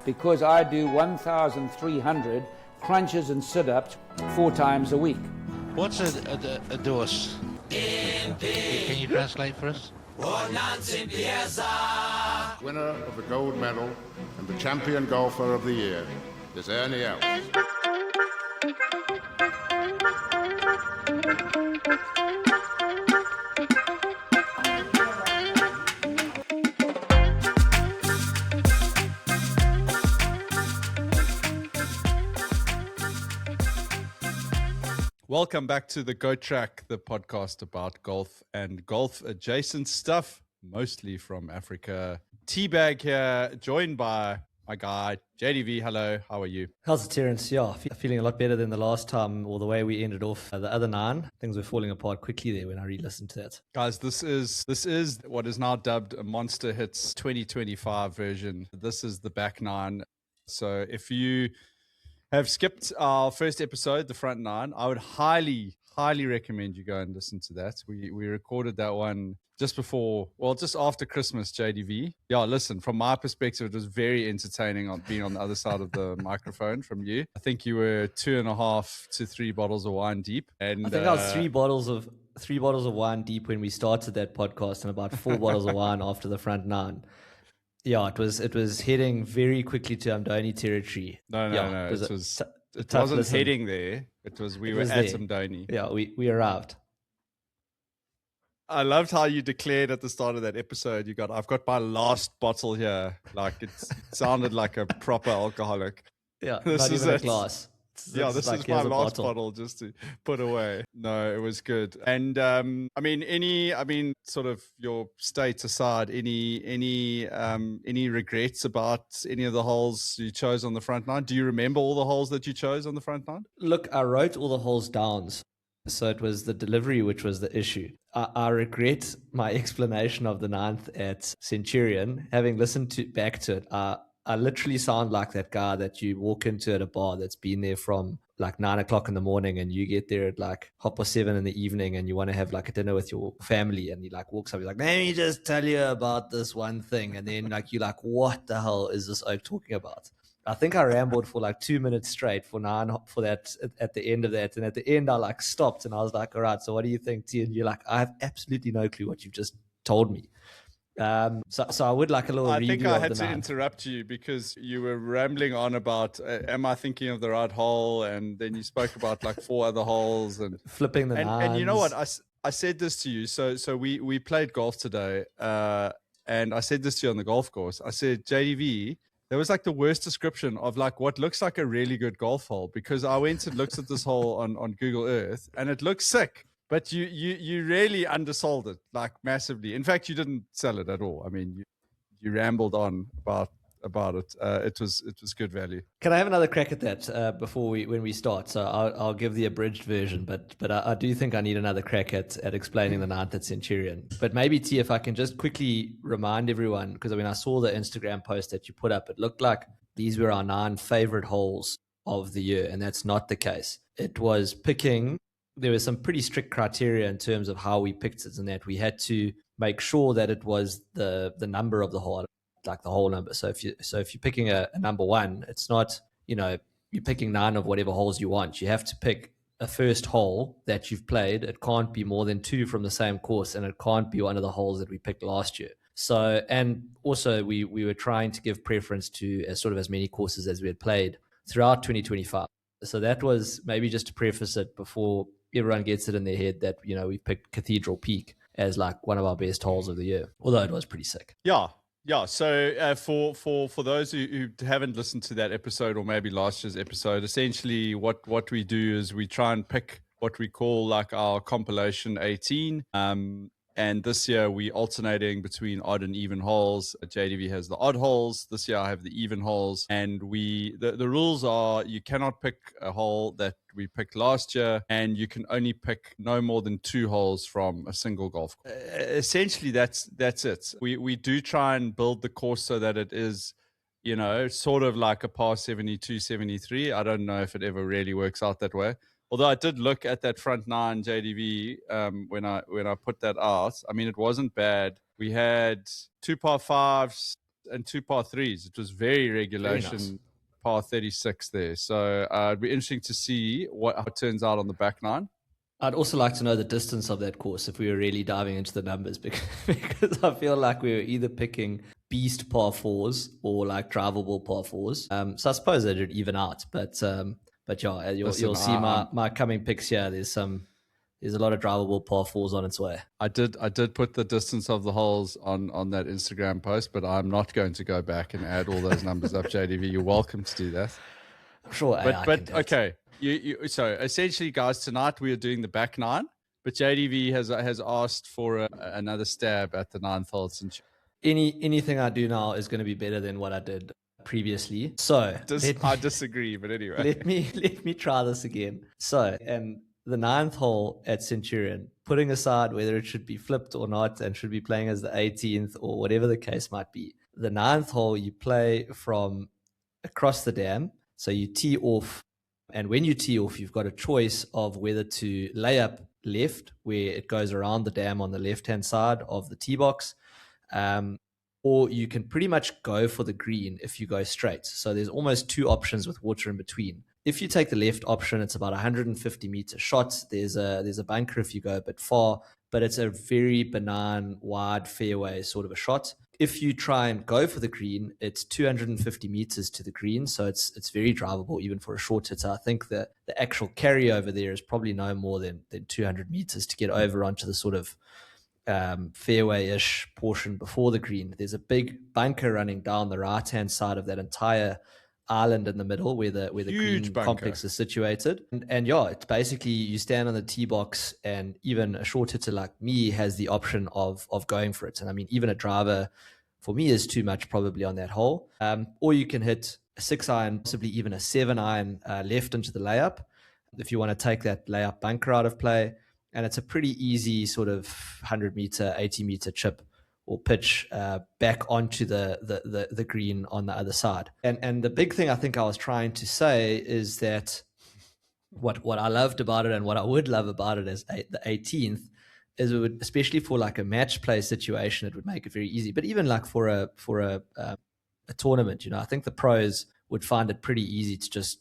because I do 1,300 crunches and sit-ups 4 times a week. What's a dose? Can you translate for us? Winner of the gold medal and the champion golfer of the year is Ernie Els. Welcome back to the Go Track, the podcast about golf and golf adjacent stuff, mostly from Africa. TBag here, joined by my guy, JDV. Hello, how are you? How's it, Terence? Yeah, feeling a lot better than the last time or the way we ended off the other 9. Things were falling apart quickly there when I re-listened to that. Guys, this is what is now dubbed a Monster Hits 2025 version. This is the back 9. So if you have skipped our first episode, the front 9, I would highly recommend you go and listen to that. We recorded that one just after Christmas, JDV. Yeah, listen, from my perspective, it was very entertaining on being on the other side of the microphone from you. I think you were 2.5 to 3 bottles of wine deep. And I think I was 3 bottles of wine deep when we started that podcast, and about 4 bottles of wine after the front 9. Yeah, it was heading very quickly to Amdoni territory. No. It wasn't listen. heading there. We were at Amdoni. Yeah, we arrived. I loved how you declared at the start of that episode, I've got my last bottle here. Like it sounded like a proper alcoholic. Yeah, this not is even a it. glass. This is my last bottle just to put away. No, it was good. And sort of your state aside, any regrets about any of the holes you chose on the front 9? Do you remember all the holes that you chose on the front 9? Look, I wrote all the holes down. So it was the delivery which was the issue. I regret my explanation of the 9th at Centurion. Having listened back to it, I literally sound like that guy that you walk into at a bar that's been there from like 9 o'clock in the morning, and you get there at like 7:30 in the evening, and you want to have like a dinner with your family, and he like walks up, he's like, let me just tell you about this one thing, and then like you're like, what the hell is this oak talking about? I think I rambled for like 2 minutes straight for that at the end of that, and at the end I like stopped and I was like, all right, so what do you think, T? And you're like, I have absolutely no clue what you've just told me. So I would like a little review of the 9th. I think I had to interrupt you because you were rambling on about, am I thinking of the right hole? And then you spoke about like 4 other holes and flipping the 9s. And you know what? I said this to you. So we played golf today, and I said this to you on the golf course. I said, JDV, that was like the worst description of like what looks like a really good golf hole, because I went and looked at this hole on Google Earth and it looks sick. But you really undersold it, like massively. In fact, you didn't sell it at all. I mean, you rambled on about it. It was good value. Can I have another crack at that when we start? So I'll give the abridged version, but I do think I need another crack at explaining the 9th at Centurion. But maybe, T, if I can just quickly remind everyone, because I mean I saw the Instagram post that you put up. It looked like these were our 9 favorite holes of the year, and that's not the case. It was picking. There was some pretty strict criteria in terms of how we picked it, and that we had to make sure that it was the number of the hole, like the hole number. So if you're picking a number 1, it's not, you're picking 9 of whatever holes you want. You have to pick a first hole that you've played. It can't be more than 2 from the same course, and it can't be one of the holes that we picked last year. So, and also we were trying to give preference to as many courses as we had played throughout 2025. So that was maybe just to preface it before everyone gets it in their head that, we picked Cathedral Peak as like one of our best holes of the year, although it was pretty sick. Yeah. So for those who haven't listened to that episode, or maybe last year's episode, essentially what we do is we try and pick what we call like our compilation 18. And this year we alternating between odd and even holes. JDV has the odd holes. This year I have the even holes. And the rules are you cannot pick a hole that we picked last year, and you can only pick no more than 2 holes from a single golf course. Essentially, that's it. We do try and build the course so that it is, sort of like a par 72, 73. I don't know if it ever really works out that way. Although I did look at that front 9 JDV when I put that out. I mean, it wasn't bad. We had 2 par 5s, and 2 par 3s. It was very regulation, nice. par 36 there. So it'd be interesting to see how it turns out on the back nine. I'd also like to know the distance of that course if we were really diving into the numbers, because I feel like we were either picking beast par fours or like drivable par fours. So I suppose they would even out, but yeah, you'll see my coming picks here. There's a lot of drivable par fours on its way. I did put the distance of the holes on that Instagram post, but I'm not going to go back and add all those numbers up, JDV. You're welcome to do that. I'm sure AI can do it. Okay. So essentially, guys, tonight we are doing the back nine, but JDV has asked for another stab at the 9th hole. Anything I do now is going to be better than what I did previously. So I disagree, but anyway, let me try this again. So, and the 9th hole at Centurion, putting aside whether it should be flipped or not, and should be playing as the 18th or whatever the case might be, the 9th hole you play from across the dam. So you tee off. And when you tee off, you've got a choice of whether to lay up left, where it goes around the dam on the left-hand side of the tee box, or you can pretty much go for the green if you go straight. So there's almost two options with water in between. If you take the left option, it's about 150-meter shot. There's a bunker if you go a bit far, but it's a very benign, wide fairway sort of a shot. If you try and go for the green, it's 250 meters to the green, so it's very drivable even for a short hitter. I think the actual carryover there is probably no more than 200 meters to get over onto the sort of fairway-ish portion before the green. There's a big bunker running down the right-hand side of that entire island in the middle where the green complex is situated. And yeah, it's basically you stand on the tee box, and even a short hitter like me has the option of going for it. And I mean, even a driver for me is too much probably on that hole. Or you can hit a 6-iron, possibly even a 7-iron left into the layup if you want to take that layup bunker out of play. And it's a pretty easy sort of 100-meter, 80-meter chip or pitch back onto the green on the other side. And the big thing I think I was trying to say is that what I loved about it, and what I would love about it as the 18th, is it would, especially for like a match play situation, it would make it very easy. But even like for a tournament, I think the pros would find it pretty easy to just,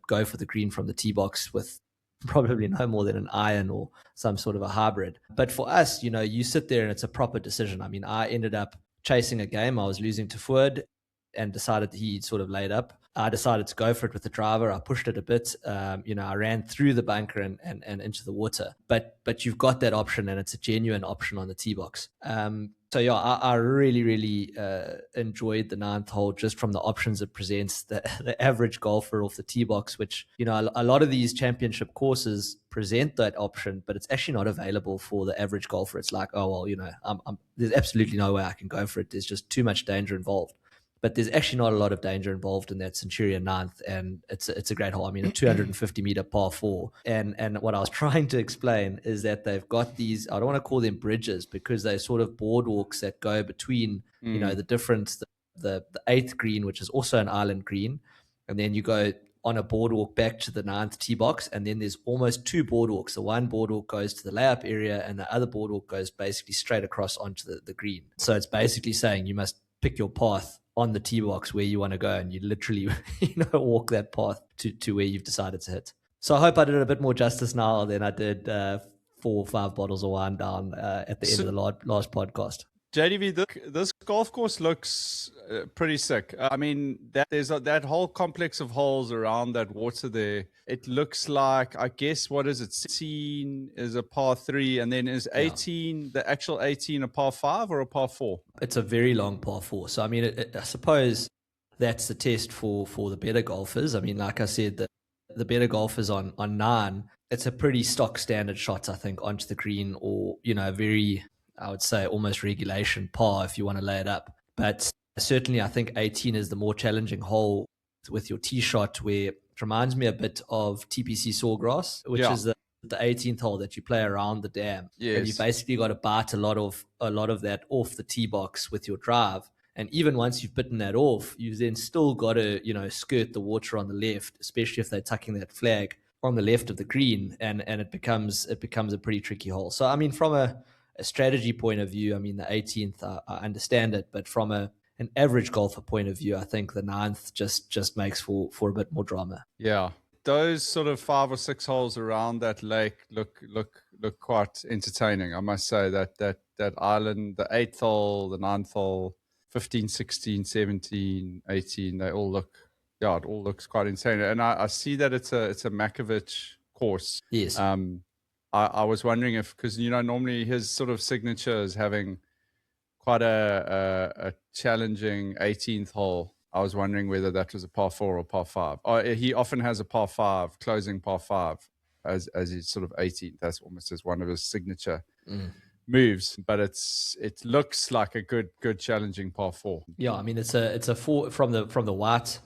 go for the green from the tee box with probably no more than an iron or some sort of a hybrid. But for us, you sit there and it's a proper decision. I mean, I ended up chasing a game. I was losing to Ford and decided that he sort of laid up. I decided to go for it with the driver. I pushed it a bit. I ran through the bunker and into the water. But you've got that option, and it's a genuine option on the tee box. So yeah, I really, really enjoyed the 9th hole just from the options it presents. The average golfer off the tee box, which a lot of these championship courses present that option, but it's actually not available for the average golfer. It's like, oh well, there's absolutely no way I can go for it. There's just too much danger involved. But there's actually not a lot of danger involved in that Centurion 9th, and it's a great hole. I mean, a 250-meter par 4. And what I was trying to explain is that they've got these, I don't want to call them bridges, because they're sort of boardwalks that go between, the different, the 8th green, which is also an island green, and then you go on a boardwalk back to the 9th tee box, and then there's almost two boardwalks. The one boardwalk goes to the layup area, and the other boardwalk goes basically straight across onto the green. So it's basically saying you must pick your path on the tee box where you want to go, and you literally walk that path to where you've decided to hit. So I hope I did a bit more justice now than I did 4 or 5 bottles of wine down at the end of the last podcast. JDV, this golf course looks pretty sick. I mean, there's that whole complex of holes around that water there. It looks like, I guess, what is it? 16 is a par 3, and then is 18, the actual 18 a par 5 or a par 4? It's a very long par 4. So, I mean, I suppose that's the test for the better golfers. I mean, like I said, the better golfers on 9, it's a pretty stock standard shot, I think, onto the green, or, very, I would say, almost regulation par if you want to lay it up. But certainly I think 18 is the more challenging hole with your tee shot, where it reminds me a bit of TPC Sawgrass, which is the 18th hole that you play around the dam. Yes. And you basically got to bite a lot of that off the tee box with your drive. And even once you've bitten that off, you've then still got to, skirt the water on the left, especially if they're tucking that flag on the left of the green, and it becomes a pretty tricky hole. So, I mean, from a strategy point of view, I mean, the 18th, I understand it, but from an an average golfer point of view, I think the ninth just makes for a bit more drama. Yeah, those sort of 5 or 6 holes around that lake look quite entertaining. I must say that island, the 8th hole, the 9th hole, 15, 16, 17, 18, they all look, yeah, it all looks quite insane. And I see that it's a Makovich course. Yes. I was wondering if, because normally his sort of signature is having quite a challenging 18th hole. I was wondering whether that was a par 4 or par 5. He often has a par 5, closing par 5 as his sort of 18th. That's almost as one of his signature moves. But it looks like a good challenging par 4. Yeah, I mean it's a 4 from the white.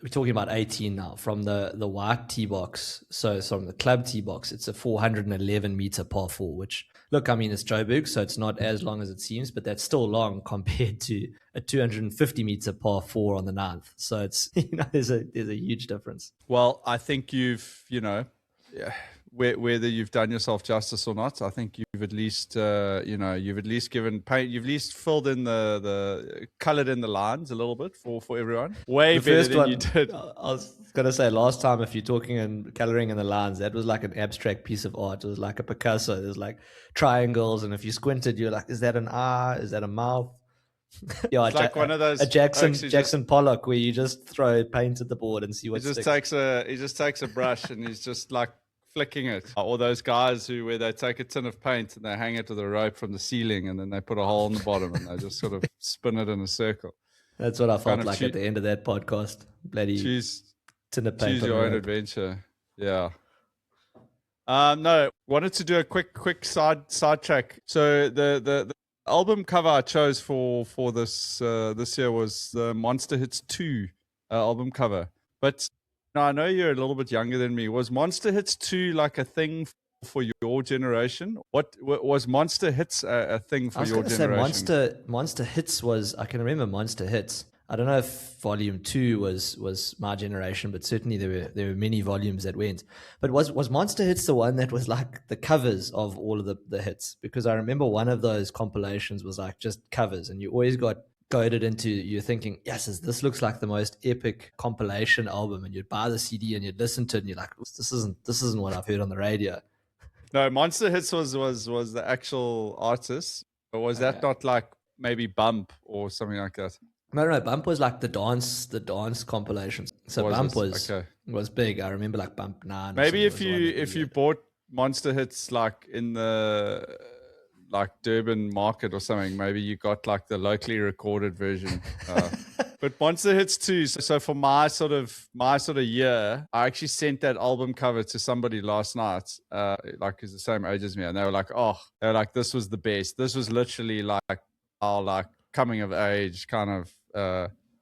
We're talking about 18 now, from the white tee box. So from the club tee box, it's a 411 meter par 4, which, look, I mean, it's Joburg, so it's not as long as it seems, but that's still long compared to a 250 meter par 4 on the 9th. So it's, there's a huge difference. Well, I think you've, whether you've done yourself justice or not, I think you've at least, you've at least given paint, you've at least filled in the colored in the lines a little bit for everyone. Way better than you did. I was going to say, last time, if you're talking and coloring in the lines, that was like an abstract piece of art. It was like a Picasso. There's like triangles, and if you squinted, you're like, is that an eye? Is that a mouth? Yeah, it's like one of those Jackson Pollock, where you just throw paint at the board and see what sticks. He just takes a brush and he's just like flicking it. Or those guys where they take a tin of paint and they hang it with a rope from the ceiling and then they put a hole in the bottom and they just sort of spin it in a circle. That's what I felt like at the end of that podcast. Bloody tin of paint. Choose your own adventure. Yeah. No, wanted to do a quick side track. So the album cover I chose for this year was the Monster Hits 2 album cover. But I know you're a little bit younger than me. Was Monster Hits 2 like a thing for your generation? What was Monster Hits a thing for your generation? I was going to say Monster Hits was, I can remember Monster Hits. I don't know if Volume 2 was my generation, but certainly there were many volumes that went. But was Monster Hits the one that was like the covers of all of the hits? Because I remember one of those compilations was like just covers, and you always got goaded into you thinking, yes, this looks like the most epic compilation album, and you'd buy the CD and you'd listen to it and you're like, this isn't what I've heard on the radio. No, Monster Hits was the actual artist. Or was that not like maybe Bump or something like that? No, Bump was like the dance compilations. So Bump was big. I remember like Bump 9. Maybe if you bought Monster Hits like in the like Durban market or something, maybe you got like the locally recorded version. But Monster Hits 2. So for my sort of year, I actually sent that album cover to somebody last night, like who's the same age as me, and they were like, this was the best. This was literally like our like coming of age kind of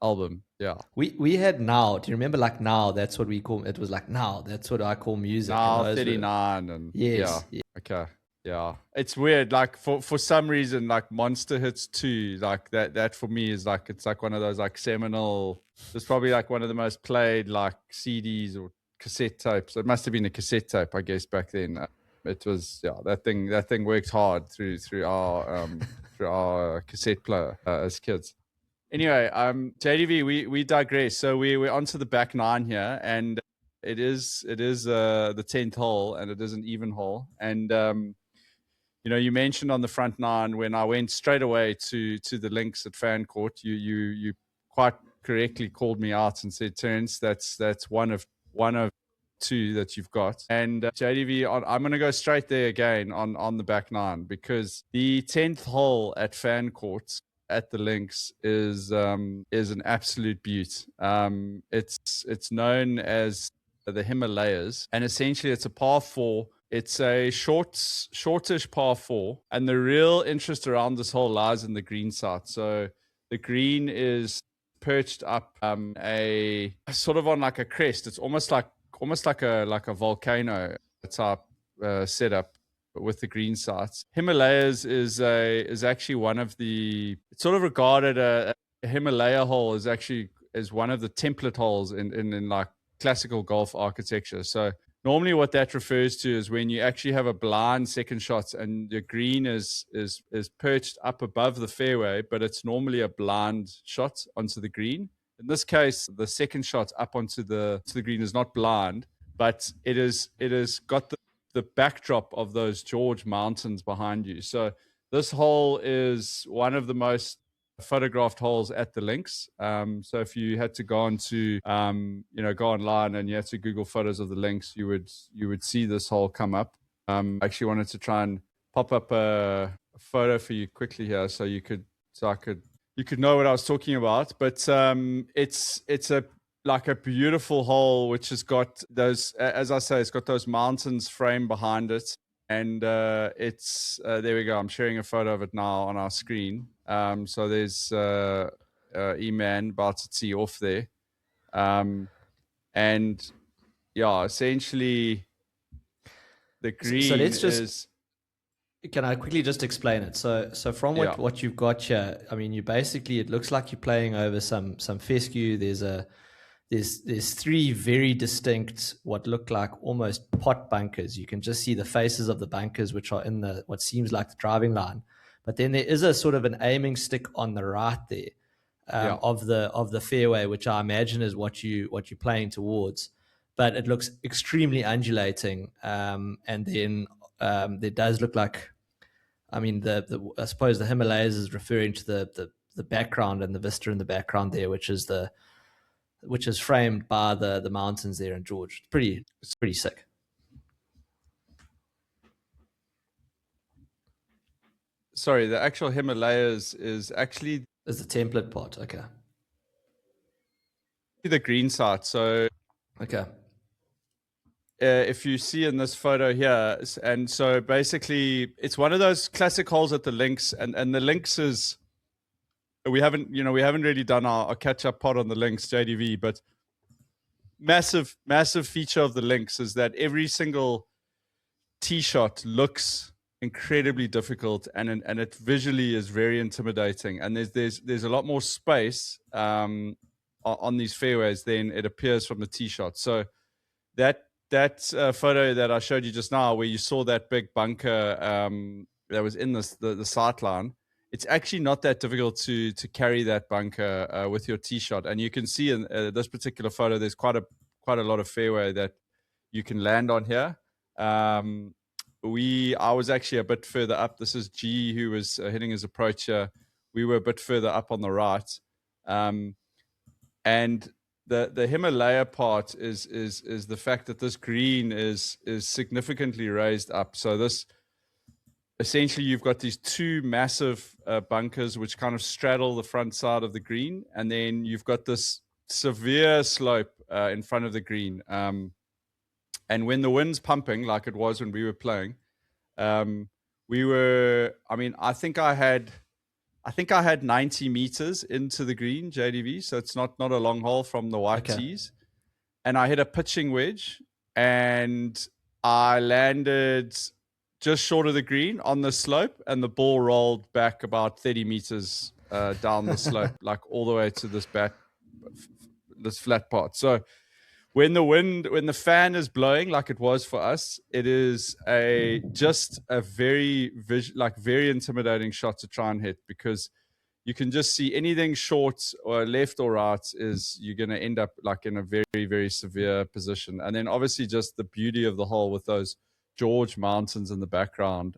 album. Yeah. We had Now. Do you remember like Now? That's what we call it. Was like Now. That's what I call music. Now 39 and yes. Yeah. Okay. Yeah, it's weird. Like for some reason, like Monster Hits 2, like that for me is like, it's like one of those like seminal. It's probably like one of the most played like CDs or cassette tapes. It must have been a cassette tape, I guess, back then. It was that thing worked hard through our cassette player as kids. Anyway, JDV, we digress. So we're onto the back nine here, and it is the 10th hole, and it is an even hole, and you mentioned on the front nine when I went straight away to the links at Fan Court, you quite correctly called me out and said, Terence, that's one of two that you've got. And JDV, I'm going to go straight there again on the back nine, because the 10th hole at Fan Court at the links is an absolute beaut. It's known as the Himalayas, and essentially it's a par 4. It's a shortish par 4, and the real interest around this hole lies in the green side. So the green is perched up a sort of on like a crest. It's almost like a volcano type setup with the green sides. Himalayas is actually one of the. It's sort of regarded a Himalaya hole is one of the template holes in like classical golf architecture. So normally what that refers to is when you actually have a blind second shot and the green is perched up above the fairway, but it's normally a blind shot onto the green. In this case, the second shot up onto the green is not blind, but it is got the backdrop of those George Mountains behind you. So this hole is one of the most photographed holes at the links. So if you had to go on to go online and you had to Google photos of the links, you would see this hole come up. I actually wanted to try and pop up a photo for you quickly here so you could know what I was talking about. But it's a beautiful hole which has got those, as I say, it's got those mountains framed behind it. And it's there we go. I'm sharing a photo of it now on our screen. So there's E-Man about to tee off there. And yeah, essentially the green so let's just, is... Can I quickly just explain it? So from what you've got here, I mean, it looks like you're playing over some fescue. There's three very distinct, what look like almost pot bunkers. You can just see the faces of the bunkers, which are in what seems like the driving line. But then there is a sort of an aiming stick on the right there of the fairway, which I imagine is what you're playing towards. But it looks extremely undulating, and then there does look like, I mean, I suppose the Himalayas is referring to the background and the vista in the background there, which is framed by the mountains there in George. It's pretty sick. Sorry, the actual Himalayas is actually... Is the template part, okay. The green side. So okay. If you see in this photo here, and so basically it's one of those classic holes at the links, and the links is... We haven't really done our catch-up pod on the links, JDV, but massive feature of the links is that every single tee shot looks incredibly difficult, and it visually is very intimidating. And there's a lot more space on these fairways than it appears from the tee shot. So that photo that I showed you just now, where you saw that big bunker that was in the sight line, it's actually not that difficult to carry that bunker with your tee shot. And you can see in this particular photo, there's quite a lot of fairway that you can land on here. I was actually a bit further up. This is G who was hitting his approach here. We were a bit further up on the right. And the Himalaya part is the fact that this green is significantly raised up. So this... Essentially, you've got these two massive bunkers which kind of straddle the front side of the green, and then you've got this severe slope in front of the green. And when the wind's pumping, like it was when we were playing, I think I had 90 meters into the green, JDV, so it's not a long hole from the white tees. And I hit a pitching wedge, and I landed just short of the green on the slope, and the ball rolled back about 30 meters down the slope, like all the way to this flat part. So when the fan is blowing like it was for us, it is just a very intimidating shot to try and hit, because you can just see anything short or left or right you're going to end up like in a very, very severe position. And then obviously just the beauty of the hole with those George Mountains in the background.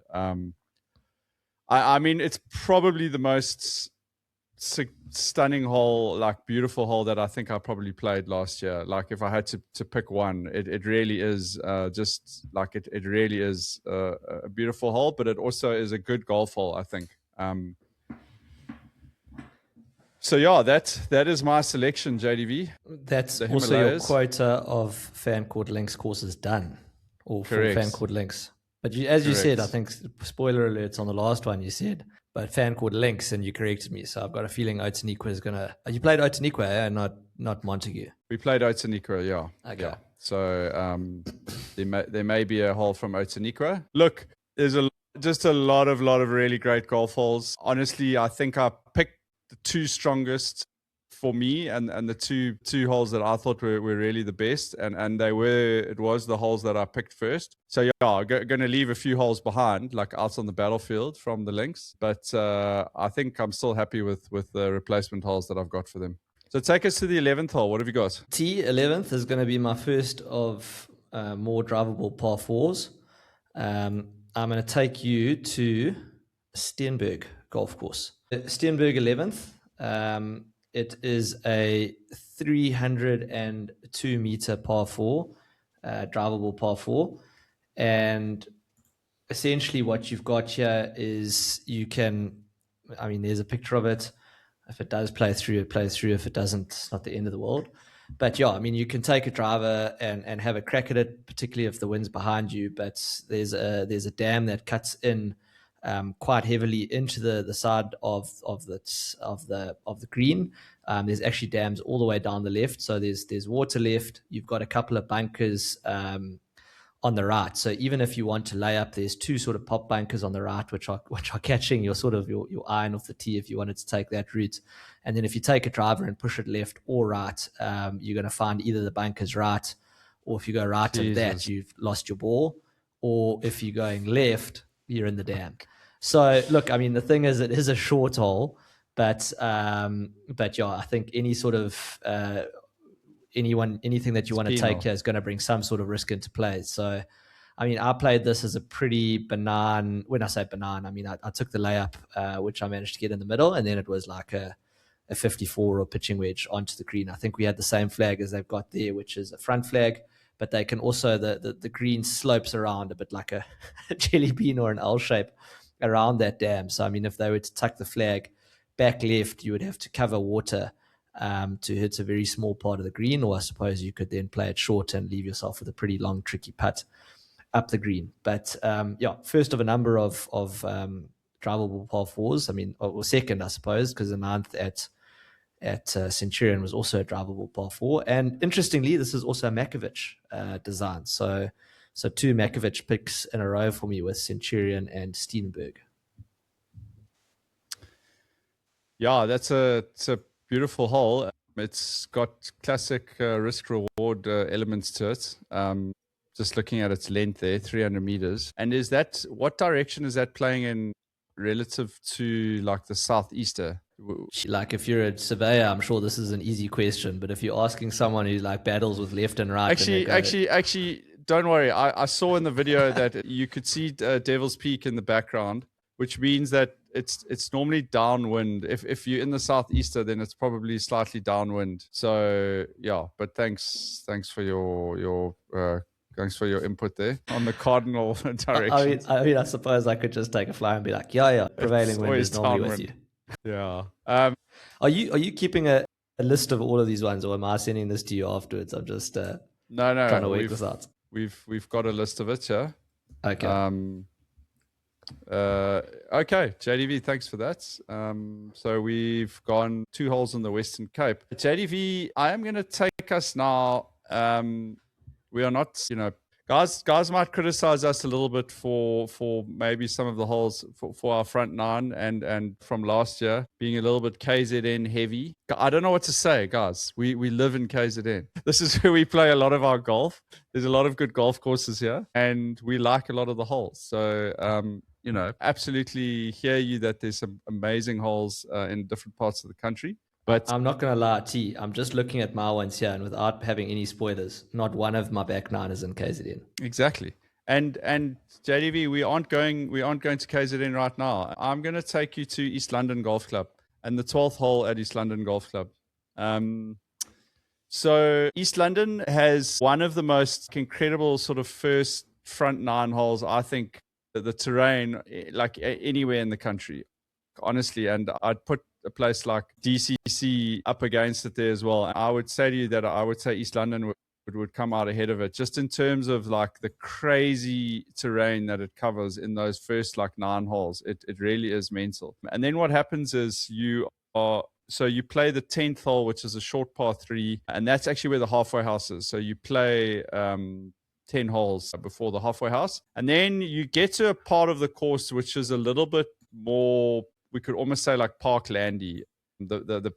I mean, it's probably the most stunning hole, like beautiful hole that I think I probably played last year. Like if I had to pick one, it really is just like it really is a beautiful hole, but it also is a good golf hole, I think. So yeah, that is my selection, JDV. That's also your quota of Fan Court Links courses done. Or for Fan Court Links. But as you said, I think, spoiler alerts on the last one, you said, but Fan Court Links, and you corrected me. So I've got a feeling Outeniqua is going to... You played Outeniqua, not Montague? We played Outeniqua, yeah. Okay. Yeah. So there may be a hole from Outeniqua. Look, there's just a lot of really great golf holes. Honestly, I think I picked the two strongest for me, and the two holes that I thought were really the best, and it was the holes that I picked first. So yeah, going to leave a few holes behind, like out on the battlefield from the links, but I think I'm still happy with the replacement holes that I've got for them. So take us to the 11th hole. What have you got? T11th is going to be my first of more drivable par fours. I'm going to take you to Steenberg Golf Course. Steenberg 11th. It is a 302 meter par four, drivable par four. And essentially what you've got here is there's a picture of it. If it does play through, it plays through. If it doesn't, it's not the end of the world. But yeah, I mean, you can take a driver and have a crack at it, particularly if the wind's behind you. But there's a dam that cuts in quite heavily into the side of the green. There's actually dams all the way down the left, so there's water left. You've got a couple of bunkers on the right. So even if you want to lay up, there's two sort of pop bunkers on the right, which are catching your iron off the tee if you wanted to take that route. And then if you take a driver and push it left or right, you're going to find either the bunkers right, or if you go right of that, you've lost your ball, or if you're going left, you're in the dam. So look, I mean, the thing is, it is a short hole, but yeah, I think any sort of anything that you want to take here is going to bring some sort of risk into play. So, I mean, I played this as a pretty benign. When I say benign, I mean I took the layup, which I managed to get in the middle, and then it was like a 54 or pitching wedge onto the green. I think we had the same flag as they've got there, which is a front flag, but they can also the green slopes around a bit like a jelly bean or an L shape around that dam. So, I mean, if they were to tuck the flag back left, you would have to cover water to hit a very small part of the green, or I suppose you could then play it short and leave yourself with a pretty long, tricky putt up the green. But yeah, first of a number of drivable par fours. I mean, or second, I suppose, because the ninth at Centurion was also a drivable par four. And interestingly, this is also a Makovich design. So two Makovich picks in a row for me with Centurion and Steenberg. Yeah, it's a beautiful hole. It's got classic risk-reward elements to it. Just looking at its length there, 300 meters. And what direction is that playing in relative to like the southeaster? Like if you're a surveyor, I'm sure this is an easy question. But if you're asking someone who like battles with left and right, actually, don't worry. I saw in the video that you could see Devil's Peak in the background, which means that it's normally downwind. If you're in the southeaster, then it's probably slightly downwind. So yeah, but thanks for your input there on the cardinal direction. I mean, I suppose I could just take a fly and be like, yeah, prevailing wind is normally with you. Yeah. Are you keeping a list of all of these ones, or am I sending this to you afterwards? I'm just no, trying to work this out. We've got a list of it, yeah. Okay. Okay, JDV, thanks for that. So we've gone 2 holes in the Western Cape. JDV, I am going to take us now. We are not, guys might criticize us a little bit for maybe some of the holes for our front nine and from last year being a little bit KZN heavy. I don't know what to say, guys. We live in KZN. This is where we play a lot of our golf. There's a lot of good golf courses here, and we like a lot of the holes. So, absolutely hear you that there's some amazing holes in different parts of the country. But I'm not going to lie, T. I'm just looking at my ones here, and without having any spoilers, not one of my back nine is in KZN. Exactly. And JDV, we aren't going to KZN right now. I'm going to take you to East London Golf Club and the 12th hole at East London Golf Club. So East London has one of the most incredible sort of first front nine holes, I think, the terrain, like anywhere in the country, honestly. And I'd put a place like DCC up against it there as well. I would say to you that I would say East London would come out ahead of it, just in terms of like the crazy terrain that it covers in those first like 9 holes. It really is mental. And then what happens is you play the 10th hole, which is a short par 3, and that's actually where the halfway house is. So you play 10 holes before the halfway house, and then you get to a part of the course which is a little bit more, we could almost say like parklandy. The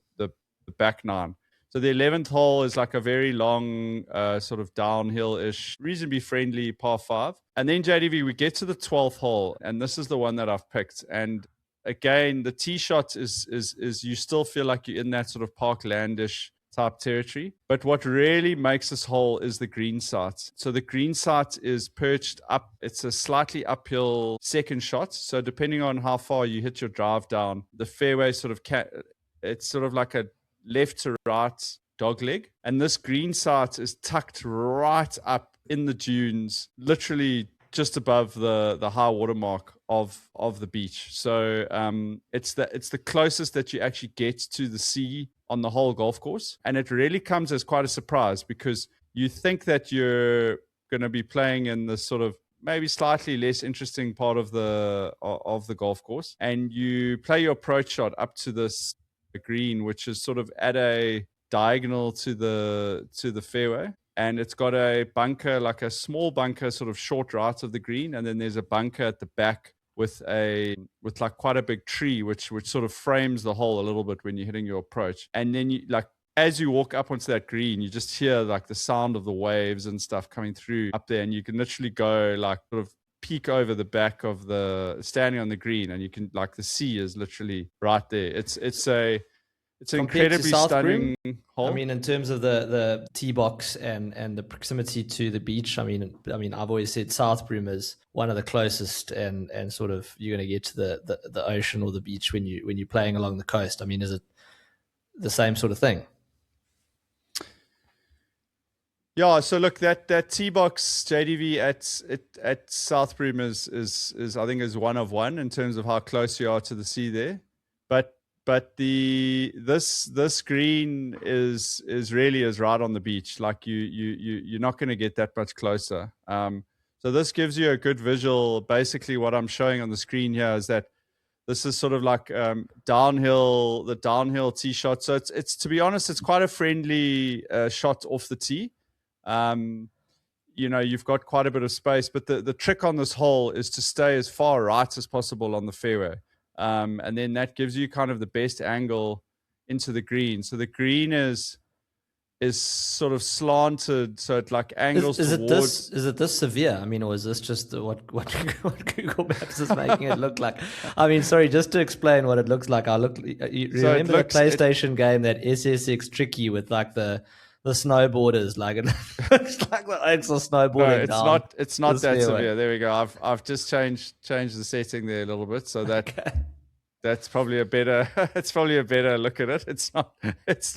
back 9. So the 11th hole is like a very long, sort of downhill-ish, reasonably friendly par 5. And then JDV, we get to the 12th hole, and this is the one that I've picked. And again, the tee shot is you still feel like you're in that sort of parklandish type territory. But what really makes this hole is the green site. So the green site is perched up. It's a slightly uphill second shot. So depending on how far you hit your drive down, the fairway sort of it's sort of like a left to right dog leg. And this green site is tucked right up in the dunes, literally just above the high water mark of the beach. So it's the closest that you actually get to the sea on the whole golf course. And it really comes as quite a surprise, because you think that you're going to be playing in this sort of maybe slightly less interesting part of the golf course, and you play your approach shot up to this green, which is sort of at a diagonal to the fairway. And it's got a bunker, like a small bunker, sort of short right of the green, and then there's a bunker at the back with like quite a big tree, which sort of frames the hole a little bit when you're hitting your approach. And then you, like, as you walk up onto that green, you just hear like the sound of the waves and stuff coming through up there, and you can literally go like sort of peek over the back of standing on the green, and you can, like, the sea is literally right there. It's an incredibly stunning hole. I mean, in terms of the tee box and the proximity to the beach, I mean, I've always said South Broom is one of the closest, and sort of you're going to get to the ocean or the beach when you're playing along the coast. I mean, is it the same sort of thing? Yeah, so look, that tee box JDV at South Broom is I think is one of one in terms of how close you are to the sea there, but this green is really right on the beach. Like you're not going to get that much closer. So this gives you a good visual. Basically, what I'm showing on the screen here is that this is sort of like the downhill tee shot. So it's to be honest, it's quite a friendly shot off the tee. You've got quite a bit of space, but the trick on this hole is to stay as far right as possible on the fairway. And then that gives you kind of the best angle into the green. So the green is sort of slanted, so it like angles towards. Is it this severe? I mean, or is this just what Google Maps is making it look like? I mean, sorry, just to explain what it looks like. You remember the PlayStation game, that SSX Tricky with like the snowboarders, like it looks like the Oaks are snowboarding. No, it's not that severe. There we go. I've just changed the setting there a little bit, so that okay. That's probably a better. It's probably a better look at it. It's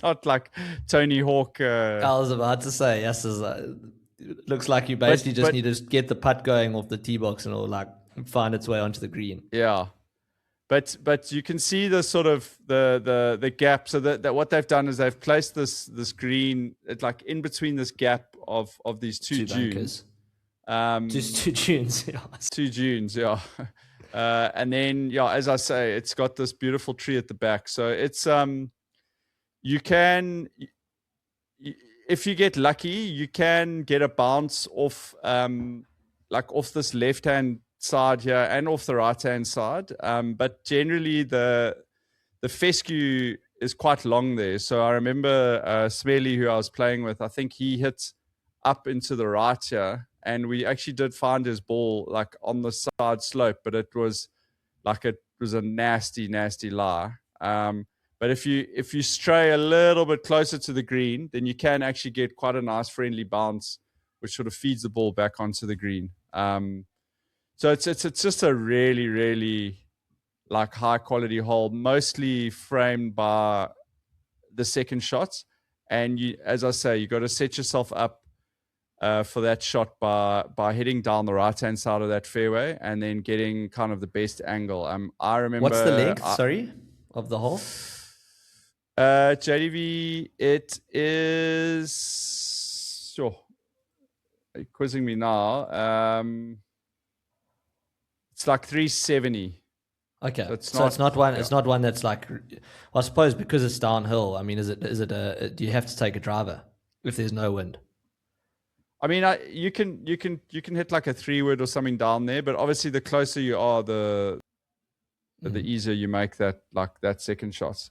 not like Tony Hawk. I was about to say yes. It looks like you basically just need to get the putt going off the tee box and it'll like find its way onto the green. Yeah. But you can see the sort of the gap. So that what they've done is they've placed this green like in between this gap of these two dunes. Just two dunes. Yeah. Two dunes, yeah. And then as I say, it's got this beautiful tree at the back. So it's you can, if you get lucky, you can get a bounce off off this left hand side here and off the right hand side, but generally the fescue is quite long there. So I remember Smelly, who I was playing with, I think he hit up into the right here, and we actually did find his ball like on the side slope, but it was a nasty lie. But if you stray a little bit closer to the green, then you can actually get quite a nice friendly bounce, which sort of feeds the ball back onto the green. So it's just a really, really like high quality hole, mostly framed by the second shot. And you, as I say, you got to set yourself up for that shot by heading down the right hand side of that fairway and then getting kind of the best angle. I remember. What's the length? Of the hole? JDV, it is. Sure. You're quizzing me now. It's like 370. Okay, so it's not one. Yeah. It's not one that's like. Well, I suppose because it's downhill. I mean, is it do you have to take a driver if there's no wind? I mean, you can hit like a 3-wood or something down there, but obviously the closer you are, the easier you make that second shot.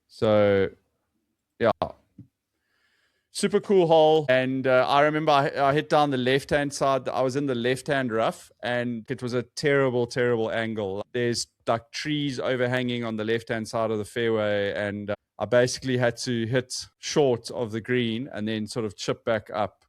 So, yeah, super cool hole. And I remember I hit down the left-hand side. I was in the left-hand rough, and it was a terrible, terrible angle. There's like trees overhanging on the left-hand side of the fairway, and I basically had to hit short of the green and then sort of chip back up.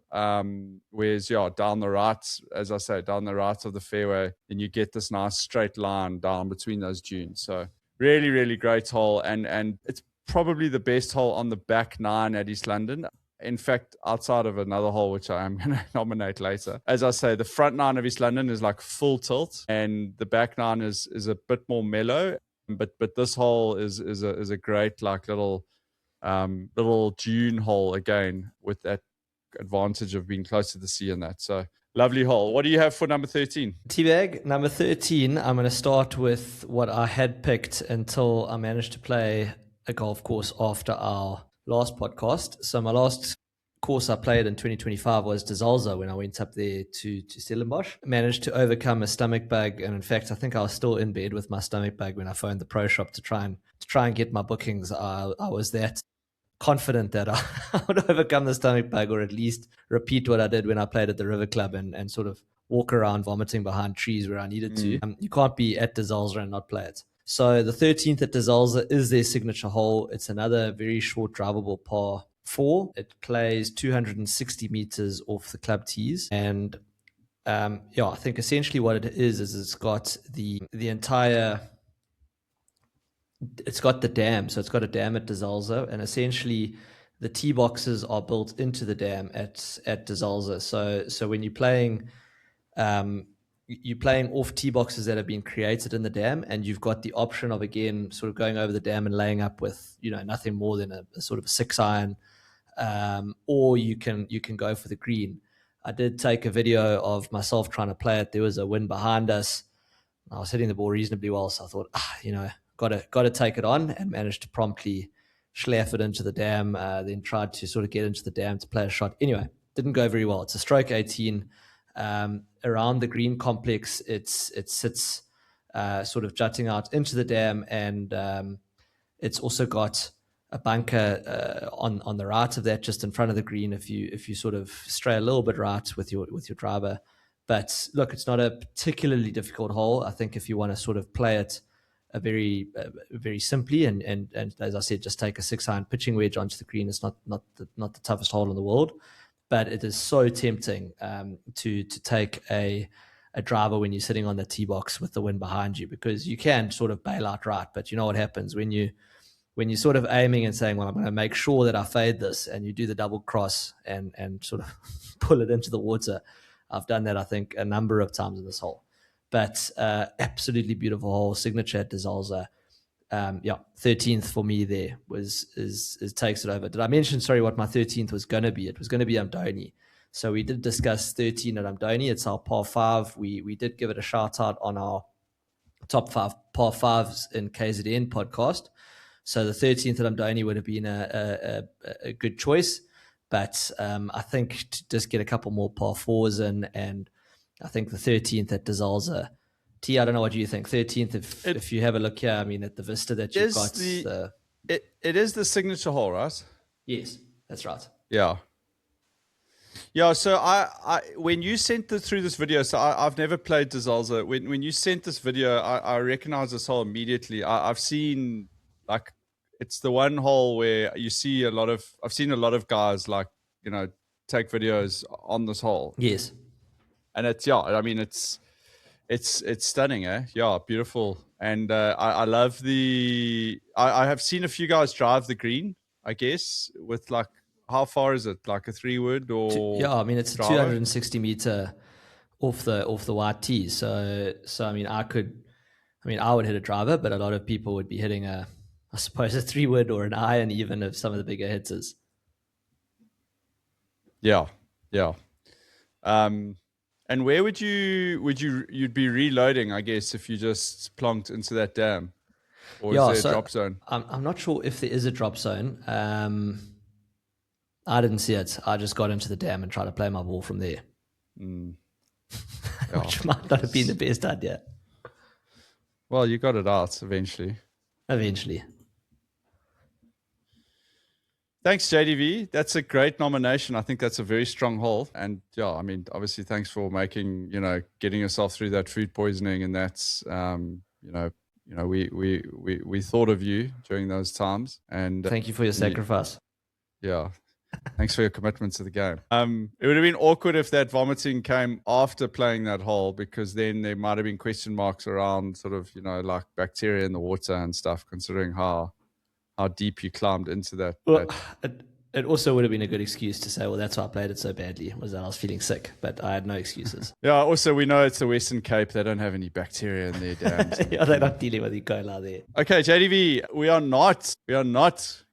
Whereas, yeah, down the right, as I say, down the right of the fairway, then you get this nice straight line down between those dunes. So really, really great hole. And it's probably the best hole on the back nine at East London. In fact, outside of another hole, which I am going to nominate later. As I say, the front nine of East London is like full tilt, and the back nine is a bit more mellow. But this hole is a great like little dune hole again, with that advantage of being close to the sea and that. So lovely hole. What do you have for number 13? TBag, number 13, I'm going to start with what I had picked until I managed to play a golf course after our last podcast. So my last course I played in 2025 was De Zalze when I went up there to Stellenbosch. Managed to overcome a stomach bug, and in fact, I think I was still in bed with my stomach bug when I phoned the pro shop to try and get my bookings. I was that confident that I would overcome the stomach bug, or at least repeat what I did when I played at the River Club and sort of walk around vomiting behind trees where I needed to. You can't be at De Zalze and not play it. So the 13th at De Zalze is their signature hole. It's another very short drivable par 4. It plays 260 meters off the club tees. And I think essentially what it is it's got the entire... It's got the dam. So it's got a dam at De Zalze. And essentially the tee boxes are built into the dam at De Zalze. So when you're playing... you're playing off tee boxes that have been created in the dam, and you've got the option of, again, sort of going over the dam and laying up with, nothing more than a sort of a 6-iron, or you can go for the green. I did take a video of myself trying to play it. There was a wind behind us. I was hitting the ball reasonably well, so I thought, got to take it on, and managed to promptly schlaff it into the dam, then tried to sort of get into the dam to play a shot. Anyway, didn't go very well. It's a stroke 18. Around the green complex, it sits sort of jutting out into the dam, and it's also got a bunker on the right of that, just in front of the green. If you sort of stray a little bit right with your driver, but look, it's not a particularly difficult hole. I think if you want to sort of play it very simply, and as I said, just take a 6-iron pitching wedge onto the green. It's not the toughest hole in the world. But it is so tempting to take a driver when you're sitting on the tee box with the wind behind you, because you can sort of bail out right. But you know what happens when you're sort of aiming and saying, well, I'm going to make sure that I fade this, and you do the double cross and sort of pull it into the water. I've done that, I think, a number of times in this hole. But absolutely beautiful hole, signature at De Zalze. 13th for me there is takes it over. Did I mention, sorry, what my 13th was going to be? It was going to be Amdoni. So we did discuss 13 at Amdoni. It's our par 5. We did give it a shout out on our top 5 par 5s in KZN podcast. So the 13th at Amdoni would have been a good choice. But I think to just get a couple more par 4s in, and I think the 13th at De Zalze. T, I don't know what you think. 13th, if you have a look here, I mean, at the vista that you've got. It is the signature hole, right? Yes, that's right. Yeah. Yeah, so I when you sent through this video, so I've never played De Zalze. When you sent this video, I recognized this hole immediately. I've seen, like, it's the one hole where you see I've seen a lot of guys, like, take videos on this hole. Yes. And it's stunning, eh? Yeah, beautiful. And I love I have seen a few guys drive the green, I guess, with, like, how far is it? Like a 3-wood or? Yeah, I mean, it's driver? a 260 meter off the white tee. So I mean, I would hit a driver, but a lot of people would be hitting I suppose a 3-wood or an iron, even of some of the bigger hitters. Yeah. And where you'd be reloading, I guess, if you just plonked into that dam? Or is there a drop zone? I'm not sure if there is a drop zone. I didn't see it. I just got into the dam and tried to play my ball from there. Which might not have been the best idea. Well, you got it out eventually. Eventually. Thanks, JDV. That's a great nomination. I think that's a very strong hole. And yeah, I mean, obviously, thanks for getting yourself through that food poisoning. And that's, we thought of you during those times. And Thank you for your sacrifice. Yeah. Thanks for your commitment to the game. It would have been awkward if that vomiting came after playing that hole, because then there might have been question marks around sort of, like bacteria in the water and stuff, considering how deep you climbed into that. Well, it also would have been a good excuse to say, well, that's why I played it so badly, was that I was feeling sick, but I had no excuses. Yeah, also we know it's the Western Cape. They don't have any bacteria in their dams. Yeah, they're not dealing with E. coli there. Okay, JDV, we are not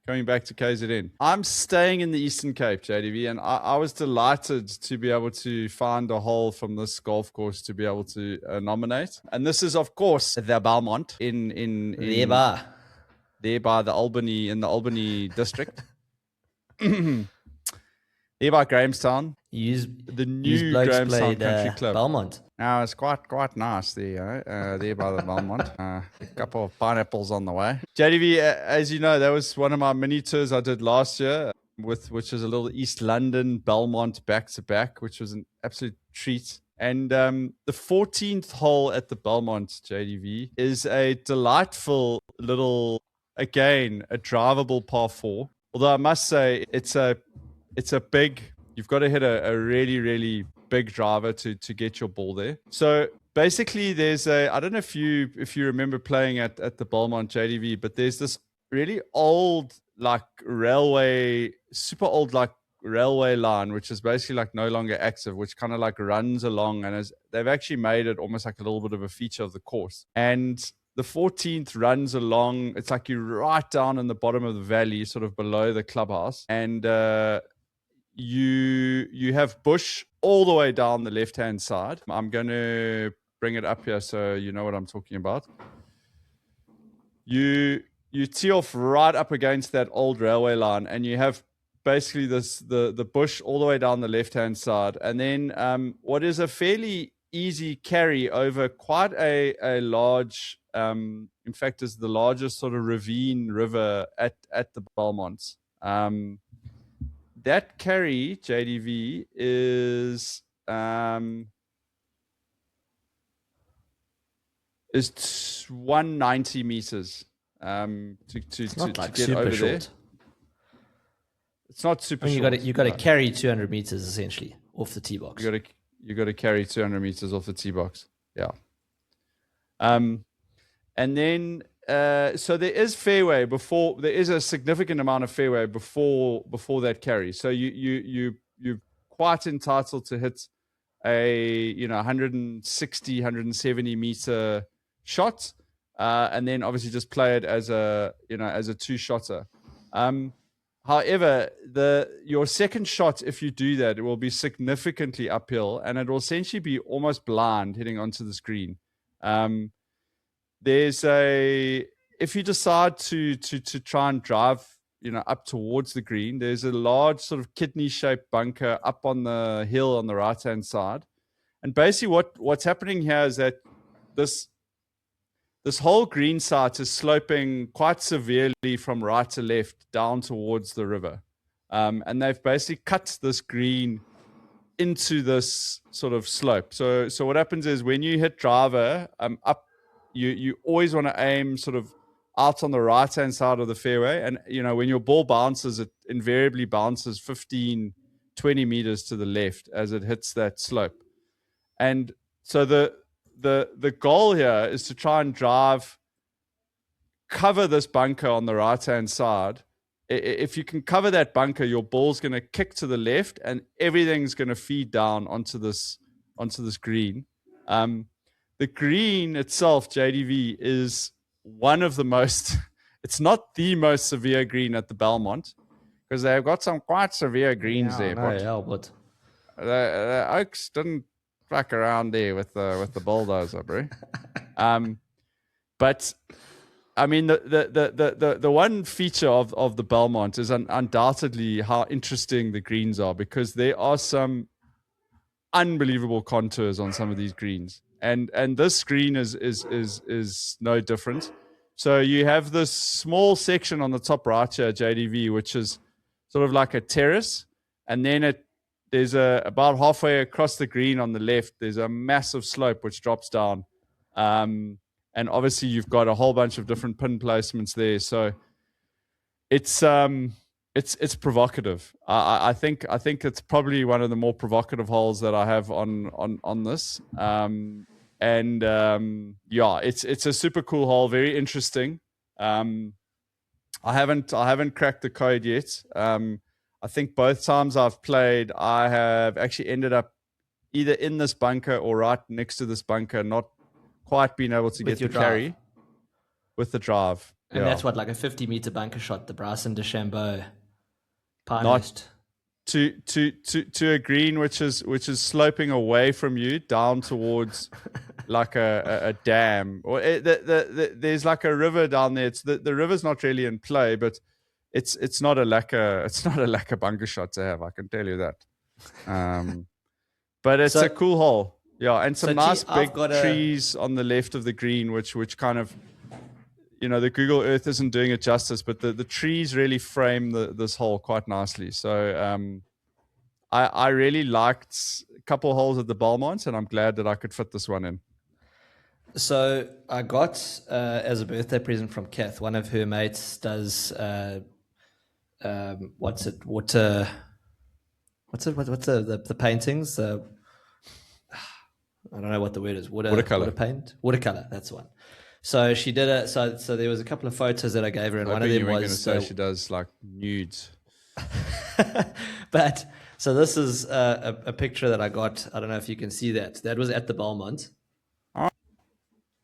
coming back to KZN. I'm staying in the Eastern Cape, JDV, and I was delighted to be able to find a hole from this golf course to be able to nominate. And this is, of course, the Belmont in there by the Albany, in the Albany district. There by Grahamstown. The new Grahamstown Country Club. Belmont. Now it's quite nice there, there by the Belmont. A couple of pineapples on the way. JDV, as you know, that was one of my mini tours I did last year, which was a little East London Belmont back to back, which was an absolute treat. And the 14th hole at the Belmont, JDV, is a delightful little, again, a drivable par 4. Although I must say it's a big, you've got to hit a really, really big driver to get your ball there. So basically there's I don't know if you remember playing at the Belmont, JDV, but there's this really old, super old railway line, which is basically no longer active, which kind of runs along, and they've actually made it almost like a little bit of a feature of the course. And the 14th runs along, it's like you're right down in the bottom of the valley, sort of below the clubhouse. And you have bush all the way down the left-hand side. I'm going to bring it up here so you know what I'm talking about. You tee off right up against that old railway line, and you have basically the bush all the way down the left-hand side. And then what is a fairly easy carry over quite a large, in fact, is the largest sort of ravine river at the Belmont. That carry, JDV, is 190 meters to get over short. There. It's not super short. You got to carry 200 meters essentially off the tee box. You got to carry 200 meters off the tee box. Yeah. And then so there is fairway before. There is a significant amount of fairway before that carry. So you're quite entitled to hit a 160, 170 meter shot, and then obviously just play it as a two-shotter. However, your second shot, if you do that, it will be significantly uphill, and it will essentially be almost blind hitting onto the green. If you decide to try and drive, up towards the green, there's a large sort of kidney-shaped bunker up on the hill on the right-hand side, and basically what's happening here is that this whole green site is sloping quite severely from right to left down towards the river. And they've basically cut this green into this sort of slope. So what happens is when you hit driver up, you always want to aim sort of out on the right-hand side of the fairway. And, when your ball bounces, it invariably bounces 15, 20 meters to the left as it hits that slope. And so the goal here is to try and cover this bunker on the right-hand side. If you can cover that bunker, your ball's going to kick to the left and everything's going to feed down onto this green. The green itself, JDV, is one of the most, it's not the most severe green at the Belmont, because they've got some quite severe greens there. But the Oaks didn't fuck around there with the bulldozer, bro. But I mean, the one feature of the Belmont is undoubtedly how interesting the greens are, because there are some unbelievable contours on some of these greens, and this green is no different. So you have this small section on the top right here, JDV, which is sort of like a terrace, and then there's about halfway across the green on the left, there's a massive slope which drops down. And obviously you've got a whole bunch of different pin placements there. So it's provocative. I think it's probably one of the more provocative holes that I have on this. It's a super cool hole, very interesting. I haven't cracked the code yet. I think both times I've played, I have actually ended up either in this bunker or right next to this bunker, not quite being able to get the carry with the drive. And that's what, like a 50-meter bunker shot, the Bryson DeChambeau Not Pinehurst. to a green which is sloping away from you down towards like a dam, or there's like a river down there. It's the river's not really in play, but it's not a lacquer bunker shot to have, I can tell you that. But it's a cool hole, yeah, and some nice big trees on the left of the green, which kind of, the Google Earth isn't doing it justice, but the trees really frame this hole quite nicely. So I really liked a couple holes at the Belmont, and I'm glad that I could fit this one in. So I got as a birthday present from Kath, one of her mates does what's the paintings? I don't know what the word is. Watercolor. Watercolor. That's the one. So she did it. So there was a couple of photos that I gave her, and one of them was. Going to say she does like nudes. But so this is a picture that I got. I don't know if you can see that. That was at the Belmont. Oh.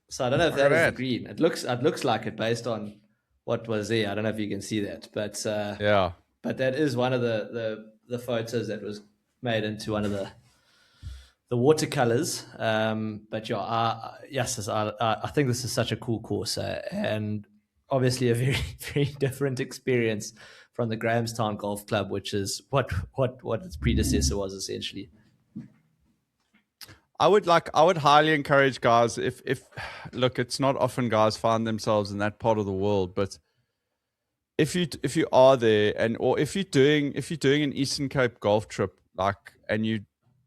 So I don't know if that is the green. It looks like it based on what was there. I don't know if you can see that, but yeah. But that is one of the photos that was made into one of the watercolors. But yeah, I think this is such a cool course, and obviously a very, very different experience from the Grahamstown Golf Club, which is what its predecessor was essentially. I would highly encourage guys, if look, it's not often guys find themselves in that part of the world, but if you are there, or if you're doing an Eastern Cape golf trip, like, and you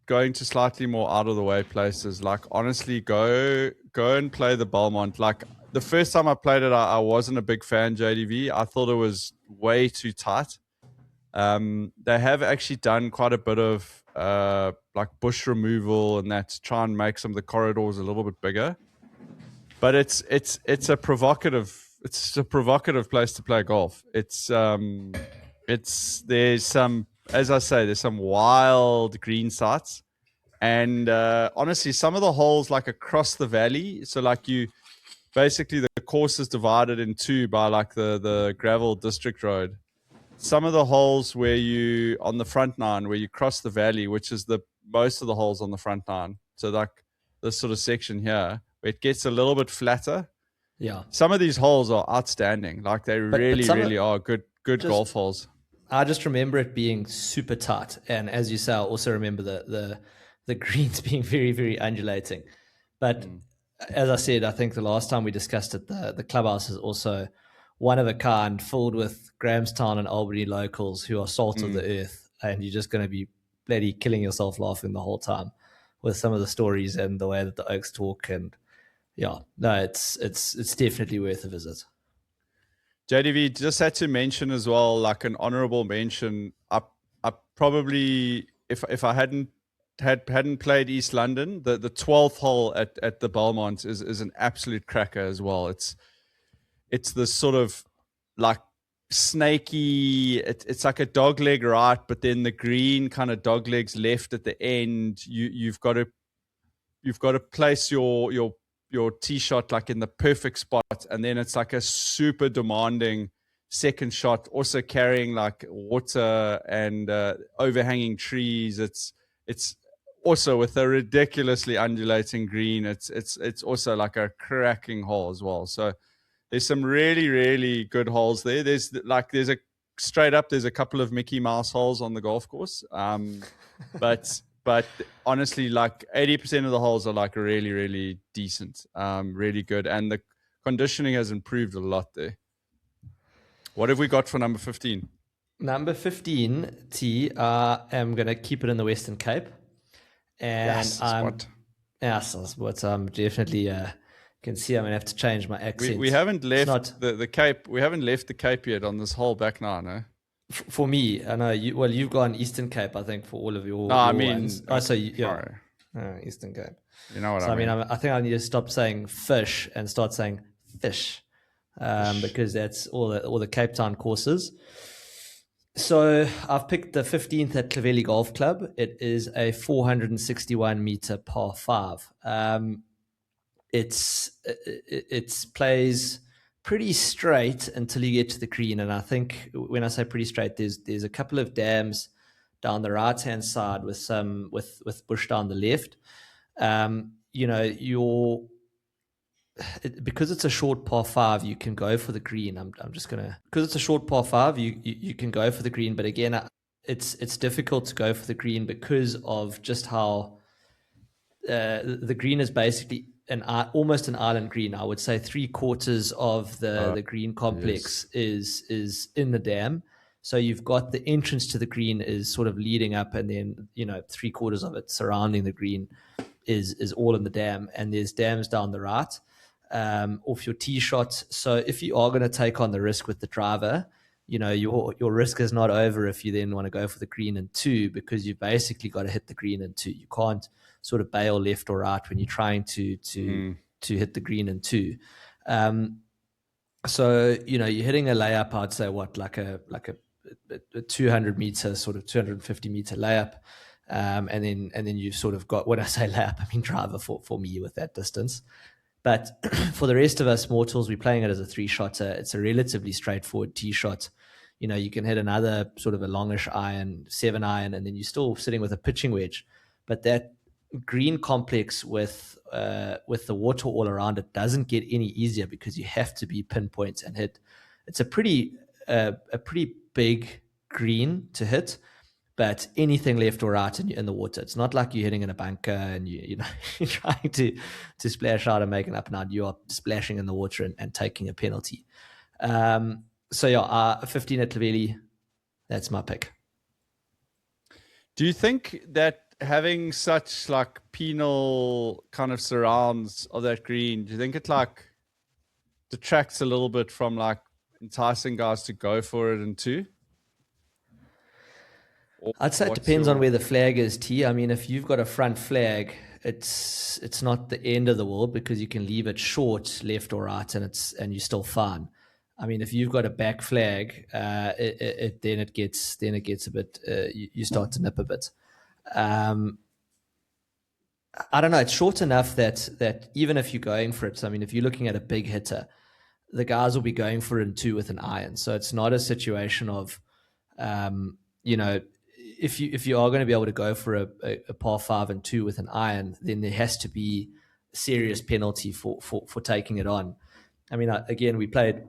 going to slightly more out of the way places, like, honestly, go and play the Belmont. Like, the first time I played it, I wasn't a big fan, JDV. I thought it was way too tight. They have actually done quite a bit of like bush removal and that to try and make some of the corridors a little bit bigger. But it's a provocative place to play golf. There's some, as I say, there's some wild green sites, and honestly, some of the holes like across the valley. So like basically the course is divided in two by like the gravel district road. Some of the holes where you on the front nine, where you cross the valley, which is most of the holes on the front nine. So like this sort of section here, where it gets a little bit flatter. Yeah. Some of these holes are outstanding. Like they really are good golf holes. I just remember it being super tight, and as you say, I also remember the greens being very, very undulating. But as I said, I think the last time we discussed it, the clubhouse is also one of a kind, filled with Grahamstown and Albany locals who are salt of the earth, and you're just going to be bloody killing yourself laughing the whole time with some of the stories and the way that the Oaks talk. And yeah, no, it's definitely worth a visit. JDV, just had to mention as well, like an honorable mention. I probably, if I hadn't played East London, the 12th hole at the Belmont is an absolute cracker as well. It's this sort of like snaky. It's like a dog leg right, but then the green kind of dog legs left at the end. You've got to place your tee shot like in the perfect spot, and then it's like a super demanding second shot, also carrying like water and overhanging trees. It's also with a ridiculously undulating green. It's also like a cracking hole as well. So there's some really, really good holes there. There's a couple of Mickey Mouse holes on the golf course, but honestly, like 80% of the holes are like really, really decent, really good. And the conditioning has improved a lot there. What have we got for number 15? Number 15, T. I'm going to keep it in the Western Cape. And Yes, spot. Yes, but I'm definitely can see I'm gonna have to change my accent. We haven't left not, the Cape. We haven't left the Cape yet on this whole back nine, eh? For me. I know you've gone Eastern Cape, I think, for all of your. No, I your mean, ones. Oh, so yeah, sorry. Eastern Cape. You know what So I mean? I think I need to stop saying fish and start saying fish, because that's all the Cape Town courses. So I've picked the 15th at Clovelly Golf Club. It is a 461 meter par 5. It plays pretty straight until you get to the green, and I think when I say pretty straight, there's a couple of dams down the right hand side with some with bush down the left. Because it's a short par 5, you can go for the green. I'm just gonna, because it's a short par 5, you can go for the green, but again, it's difficult to go for the green because of just how the green is basically almost an island green. I would say 3/4 of the green complex is in the dam. So you've got the entrance to the green is sort of leading up, and then 3/4 of it surrounding the green is all in the dam, and there's dams down the right off your tee shot. So if you are going to take on the risk with the driver, your risk is not over if you then want to go for the green in 2, because you've basically got to hit the green in 2. You can't sort of bail left or right when you're trying to hit the green in 2. So you're hitting a layup. I'd say like a 200 meter, sort of 250 meter layup. And then you've sort of got, when I say layup, I mean driver for me with that distance. But for the rest of us mortals, we're playing it as a 3-shotter. It's a relatively straightforward tee shot. You can hit another sort of a longish iron, 7-iron, and then you're still sitting with a pitching wedge. But that green complex with the water all around it doesn't get any easier, because you have to be pinpoint and hit. It's a pretty big green to hit, but anything left or right in the water. It's not like you're hitting in a bunker and you're trying to splash out and make an up and out. You are splashing in the water and taking a penalty. So yeah, 15 at Clovelly, that's my pick. Do you think that having such like penal kind of surrounds of that green, do you think it like detracts a little bit from like enticing guys to go for it in 2? I'd say it depends on where the flag is, T. I mean, if you've got a front flag, it's not the end of the world, because you can leave it short, left or right, and you're still fine. I mean, if you've got a back flag, then it gets a bit. You start to nip a bit. I don't know. It's short enough that even if you're going for it, so I mean, if you're looking at a big hitter, the guys will be going for it in 2 with an iron. So it's not a situation of, if you are going to be able to go for a par 5 and 2 with an iron, then there has to be a serious penalty for taking it on. I mean, again, we played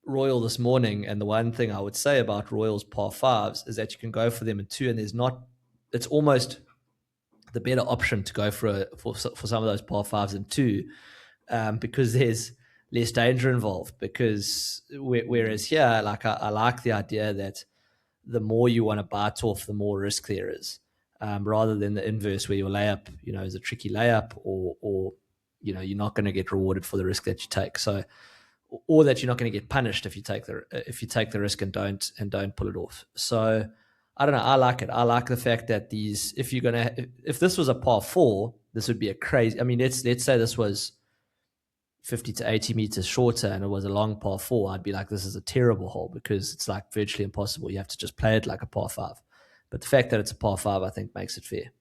Royal this morning, and the one thing I would say about Royal's par 5s is that you can go for them in 2, and it's almost the better option to go for some of those par 5s in 2, because there's less danger involved. Because whereas here, like I like the idea that the more you want to bite off, the more risk there is, rather than the inverse where your layup, is a tricky layup, or you're not going to get rewarded for the risk that you take. So, or that you're not going to get punished if you take the risk and don't pull it off. So, I don't know. I like it. I like the fact that if this was a par 4, this would be a crazy. I mean, let's say this was 50 to 80 meters shorter and it was a long par 4, I'd be like, this is a terrible hole, because it's like virtually impossible. You have to just play it like a par 5. But the fact that it's a par 5, I think, makes it fair.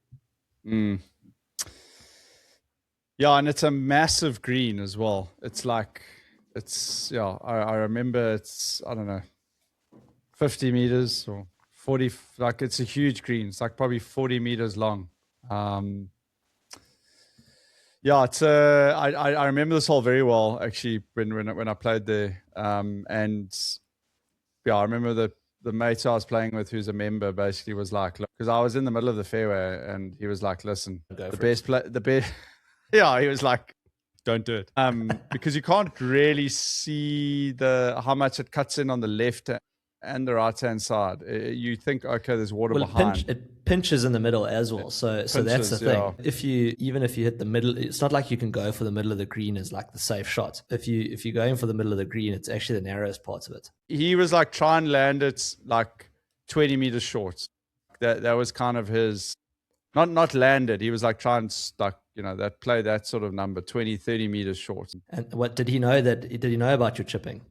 Yeah, and it's a massive green as well. It's like, I remember I don't know, 50 meters or 40, like it's a huge green. It's like probably 40 meters long. Yeah, it's I remember this hole very well, actually, when I played there. And yeah, I remember the mate I was playing with, who's a member, basically was like, look, because I was in the middle of the fairway, and he was like, listen, the best yeah, he was like, don't do it, because you can't really see how much it cuts in on the left and the right-hand side. You think, okay, there's water Well, behind. it pinches in the middle as well. So that's the pinches, thing. yeah. If you hit the middle, it's not like you can go for the middle of the green as like the safe shot. If you're going for the middle of the green, it's actually the narrowest part of it. He was like try and land it like 20 meters short. That was kind of his, not landed. He was like trying to that play that sort of number, 20, 30 meters short. And what did he know about your chipping?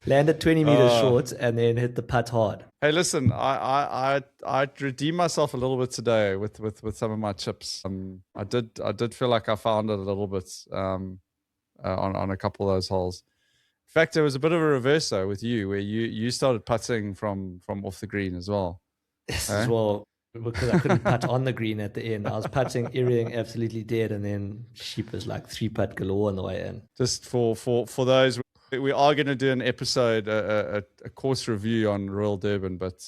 Landed 20 meters short and then hit the putt hard. Hey, listen, I redeemed myself a little bit today with some of my chips. I did feel like I found it a little bit on a couple of those holes. In fact, there was a bit of a reverse though with you, where you started putting from off the green as well. Yes, as well, because I couldn't putt on the green at the end. I was putting everything absolutely dead, and then sheep was like 3-putt galore on the way in. Just for those, we are going to do an episode, a course review on Royal Durban, but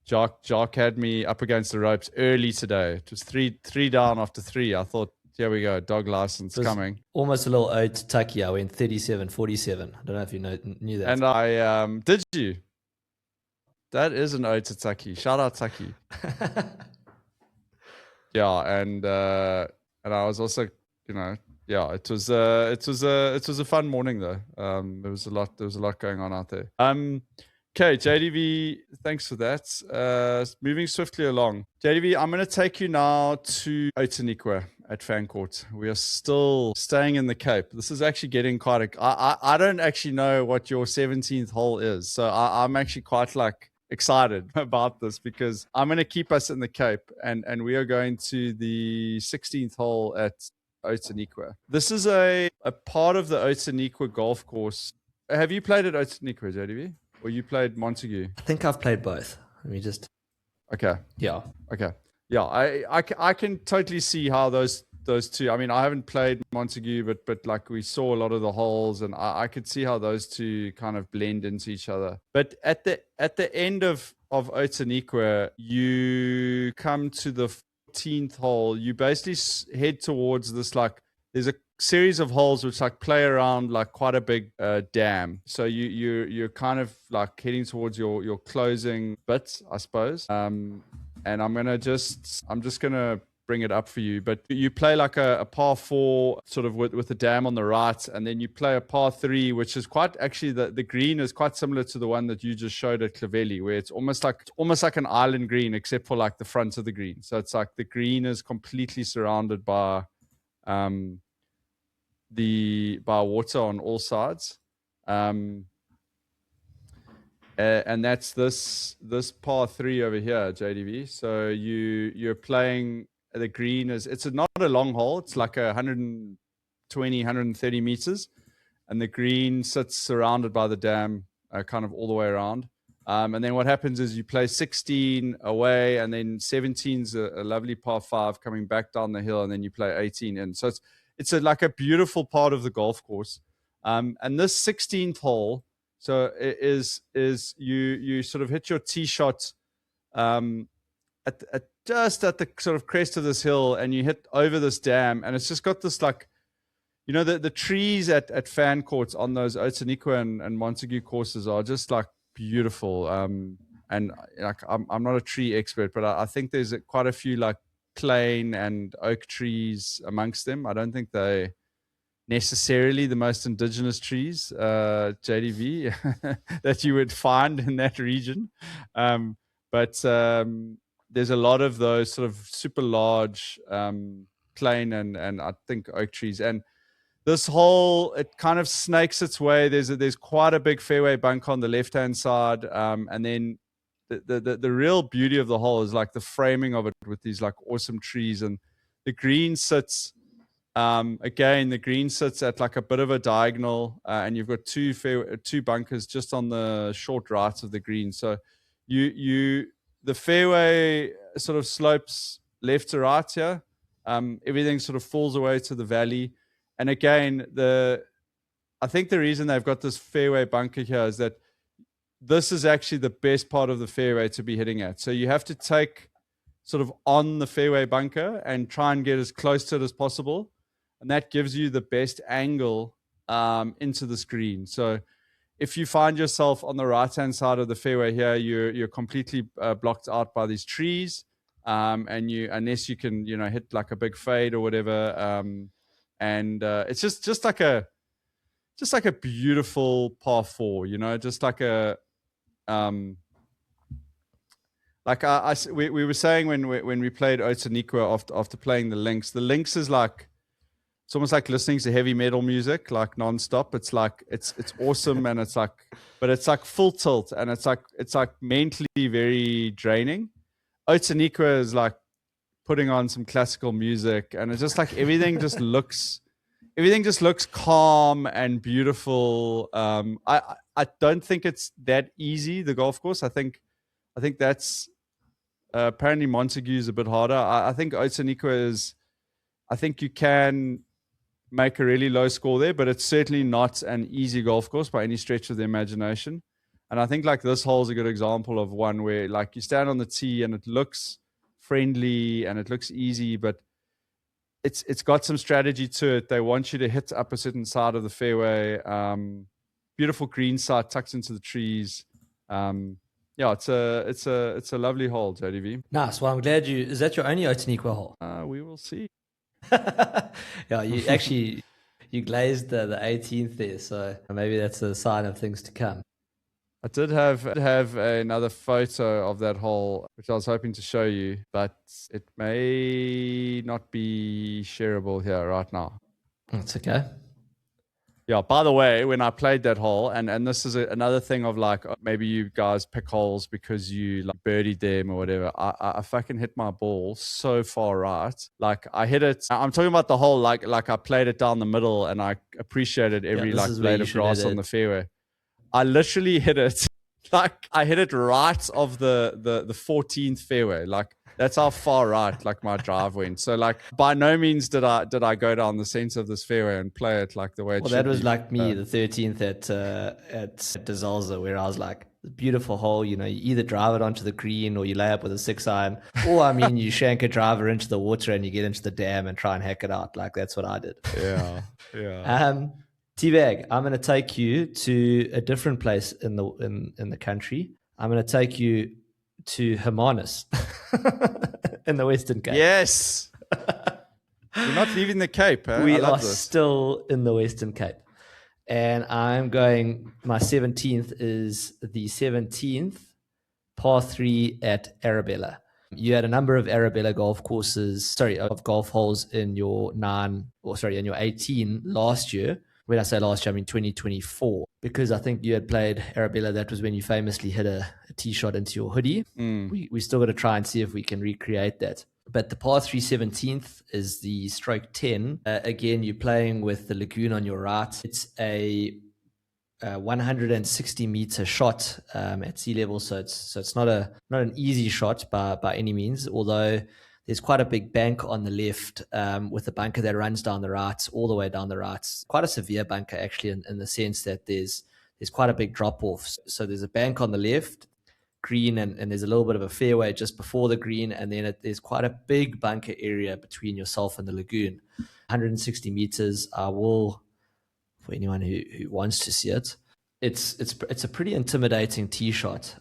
Jock had me up against the ropes early today. It was three down after 3. I thought, here we go, dog license coming. Almost a little ode to Taki. I went 37-47. I don't know if you knew that. And I did you? That is an ode to Taki. Shout out Taki. Yeah, and I was also, it was a fun morning though. There was a lot going on out there. Okay, JDV, thanks for that. Moving swiftly along. JDV, I'm going to take you now to Outeniqua at Fancourt. We are still staying in the Cape. This is actually getting quite I don't actually know what your 17th hole is. So I'm actually quite excited about this because I'm going to keep us in the Cape and we are going to the 16th hole at Outeniqua. This is a part of the Outeniqua golf course. Have you played at Outeniqua, JDV? Or you played Montague? I think I've played both. Let me just... Okay. Yeah. Okay. Yeah, I can totally see how those two, I mean, I haven't played Montague, but like we saw a lot of the holes and I could see how those two kind of blend into each other. But at the end of Outeniqua, you come to the 14th hole, you basically head towards this, there's a series of holes which play around quite a big dam. So you're kind of heading towards your closing bit, I suppose. And I'm just gonna bring it up for you, but you play a par 4 sort of with the dam on the right, and then you play a par 3, which is quite actually the green is quite similar to the one that you just showed at Clavelli, where it's almost like an island green except for the front of the green. So it's the green is completely surrounded by water on all sides. And that's this par 3 over here, JDV. So you're playing the green it's not a long hole. It's 120, 130 meters, and the green sits surrounded by the dam, kind of all the way around. And then what happens is you play 16 away, and then 17's a lovely par 5 coming back down the hill, and then you play 18 in. So it's a beautiful part of the golf course. And this 16th hole. So it is you sort of hit your tee shot at just at the sort of crest of this hill, and you hit over this dam, and it's just got this the trees at Fancourt on those Outeniqua and Montague courses are just beautiful. And I'm not a tree expert, but I think there's quite a few plane and oak trees amongst them. I don't think they necessarily the most indigenous trees, JDV, that you would find in that region. But there's a lot of those sort of super large plane and I think oak trees. And this hole, it kind of snakes its way. There's quite a big fairway bunker on the left-hand side. And then the real beauty of the hole is the framing of it with these awesome trees. And the green sits... again, the green sits at a bit of a diagonal, and you've got two bunkers just on the short right of the green. So the fairway sort of slopes left to right here. Everything sort of falls away to the valley. And again, I think the reason they've got this fairway bunker here is that this is actually the best part of the fairway to be hitting at. So you have to take sort of on the fairway bunker and try and get as close to it as possible. And that gives you the best angle into the screen. So if you find yourself on the right-hand side of the fairway here, you're completely blocked out by these trees, and unless you can hit like a big fade or whatever, and it's just like a beautiful par 4, just like a we were saying when we played Otaniqua after playing the links is like, it's almost like listening to heavy metal music, like nonstop. It's like it's awesome, and but it's like full tilt, and it's like mentally very draining. Otaniqua is like putting on some classical music, and it's just like everything just looks calm and beautiful. I don't think it's that easy, the golf course. I think that's apparently Montague is a bit harder. I think Otaniqua is. I think you can make a really low score there, but it's certainly not an easy golf course by any stretch of the imagination. And I think like this hole is a good example of one where like you stand on the tee and it looks friendly and it looks easy, but it's got some strategy to it. They want you to hit up a certain side of the fairway. Beautiful green side tucked into the trees. Yeah, it's a lovely hole, JDV. Nice. Well, I'm glad is that your only Otaniqua hole? We will see. Yeah, you glazed the 18th there, so maybe that's a sign of things to come. I did have another photo of that hole, which I was hoping to show you, but it may not be shareable here right now. That's okay. Yeah, by the way, when I played that hole, and this is another thing of like, maybe you guys pick holes because you like birdied them or whatever. I fucking hit my ball so far right. Like I hit it. I'm talking about the hole like I played it down the middle, and I appreciated every like blade of grass on the fairway. I literally hit it. Like I hit it right of the 14th fairway. Like that's how far right like my drive went. So like by no means did I go down the center of this fairway and play it like the way it should be. Well, that was like me, the 13th at De Zalze, where I was like, beautiful hole, you either drive it onto the green or you lay up with a 6-iron, or I mean you shank a driver into the water and you get into the dam and try and hack it out. Like that's what I did. Yeah. TBag, I'm going to take you to a different place in the country. I'm going to take you to Hermanus in the Western Cape. Yes. We're not leaving the Cape. Eh? We are still in the Western Cape. And my 17th is the 17th par 3 at Arabella. You had a number of Arabella golf holes in your 18 last year. When I say last year, I mean 2024, because I think you had played Arabella. That was when you famously hit a tee shot into your hoodie. We still got to try and see if we can recreate that. But the par 3 17th is the stroke 10. Again, you're playing with the lagoon on your right. It's a 160 meter shot at sea level, so it's not an easy shot by any means, although there's quite a big bank on the left with a bunker that runs down the right, all the way down the right. Quite a severe bunker, actually, in the sense that there's quite a big drop-off. So there's a bank on the left, green, and there's a little bit of a fairway just before the green, and then there's quite a big bunker area between yourself and the lagoon. 160 meters. I will, for anyone who wants to see it, it's a pretty intimidating tee shot.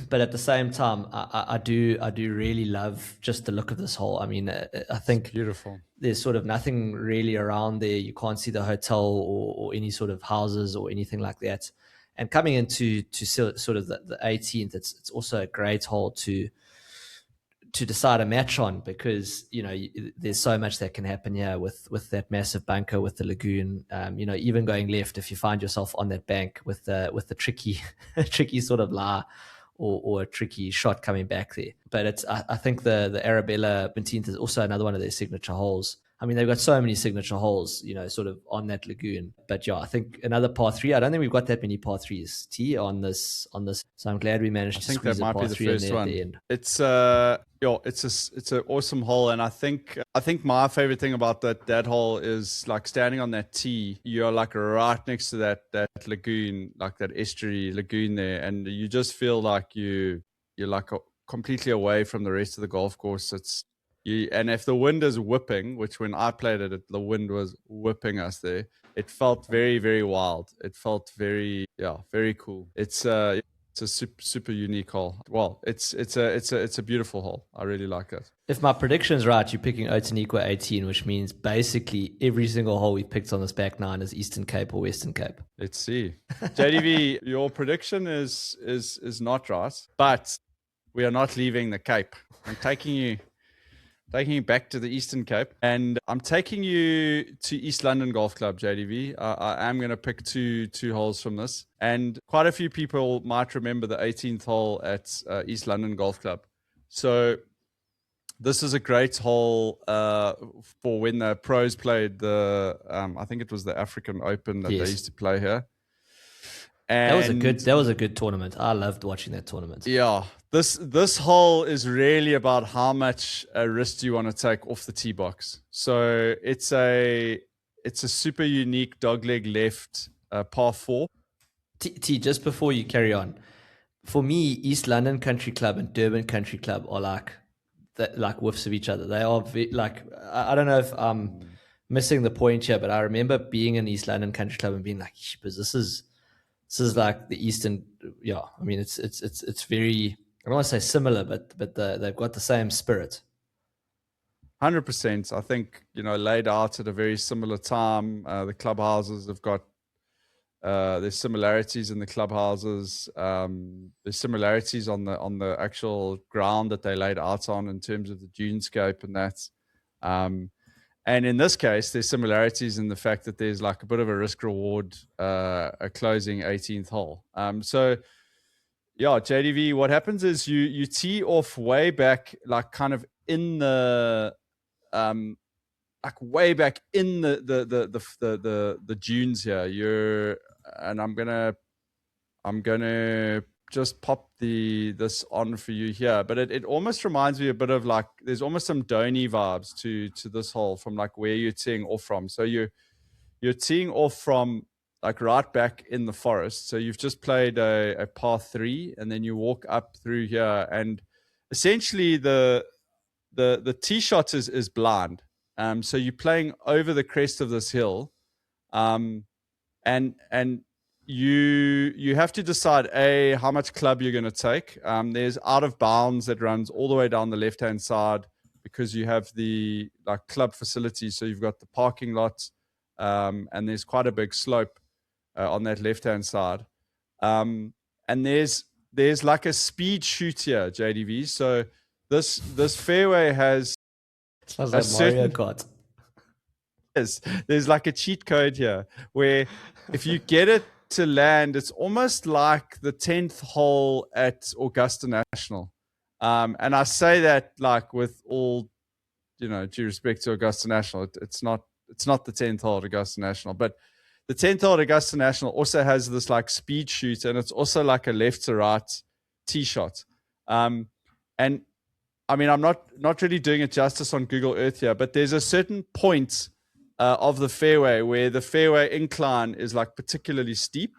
But at the same time, I do really love just the look of this hole. I mean, I think it's beautiful. There's sort of nothing really around there. You can't see the hotel or any sort of houses or anything like that. And coming into sort of the 18th, it's also a great hole to decide a match on, because there's so much that can happen here with that massive bunker, with the lagoon. Even going left, if you find yourself on that bank with the tricky tricky sort of lie or a tricky shot coming back there. But I think the Arabella 17th is also another one of their signature holes. I mean, they've got so many signature holes, sort of on that lagoon. But yeah, I think another par 3. I don't think we've got that many par 3s on this. So I'm glad we managed to squeeze a par 3 in there at the end. It's it's an awesome hole, and I think my favorite thing about that hole is like standing on that tee. You're like right next to that lagoon, like that estuary lagoon there, and you just feel like you're like completely away from the rest of the golf course. And if the wind is whipping, which when I played it, the wind was whipping us there. It felt very, very wild. It felt very, very cool. It's a super unique hole. Well, it's a beautiful hole. I really like it. If my prediction's right, you're picking Outeniqua 18, which means basically every single hole we've picked on this back nine is Eastern Cape or Western Cape. Let's see. JDV, your prediction is not right, but we are not leaving the Cape. I'm taking you back to the Eastern Cape, and I'm taking you to East London Golf Club, JDV. I am going to pick two holes from this, and quite a few people might remember the 18th hole at East London Golf Club. So this is a great hole for when the pros played the, I think it was the African Open that they used to play here. And that was a good tournament. I loved watching that tournament. Yeah. This hole is really about how much risk do you want to take off the tee box. So it's a super unique dogleg left par 4. T, just before you carry on, for me, East London Country Club and Durban Country Club are like whiffs of each other. They are I don't know if I'm missing the point here, but I remember being in East London Country Club and being like, this is like the Eastern. Yeah, I mean it's very, I don't want to say similar, but they've got the same spirit. 100%. I think, laid out at a very similar time. The clubhouses have got there's similarities in the clubhouses. There's similarities on the actual ground that they laid out on in terms of the dunescape and that. And in this case, there's similarities in the fact that there's like a bit of a risk reward, a closing 18th hole. So yeah, JDV, what happens is you tee off way back, like kind of in the like way back in the dunes here. I'm gonna just pop this on for you here, but it almost reminds me a bit of like, there's almost some Donny vibes to this hole from like where you're teeing off from. So you're teeing off from like right back in the forest. So you've just played a par 3, and then you walk up through here, and essentially the tee shot is blind. So you're playing over the crest of this hill, and you have to decide how much club you're going to take. There's out of bounds that runs all the way down the left hand side, because you have the like club facilities. So you've got the parking lot, and there's quite a big slope on that left hand side, and there's like a speed shoot here, JDV. So this fairway has, sounds like Mario Kart. There's like a cheat code here where if you get it to land, it's almost like the 10th hole at Augusta National. And I say that like with all, due respect to Augusta National. It's not the 10th hole at Augusta National, but the 10th hole at Augusta National also has this like speed shoot, and it's also like a left to right tee shot. And I mean, I'm not really doing it justice on Google Earth here, but there's a certain point of the fairway where the fairway incline is like particularly steep.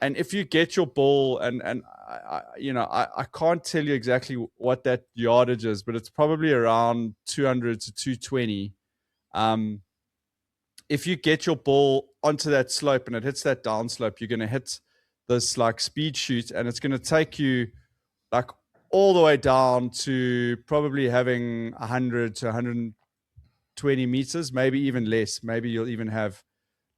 And if you get your ball, and I can't tell you exactly what that yardage is, but it's probably around 200 to 220. If you get your ball onto that slope and it hits that down slope, you're going to hit this like speed shoot, and it's going to take you like all the way down to probably having 100 to 120 meters, maybe even less. Maybe you'll even have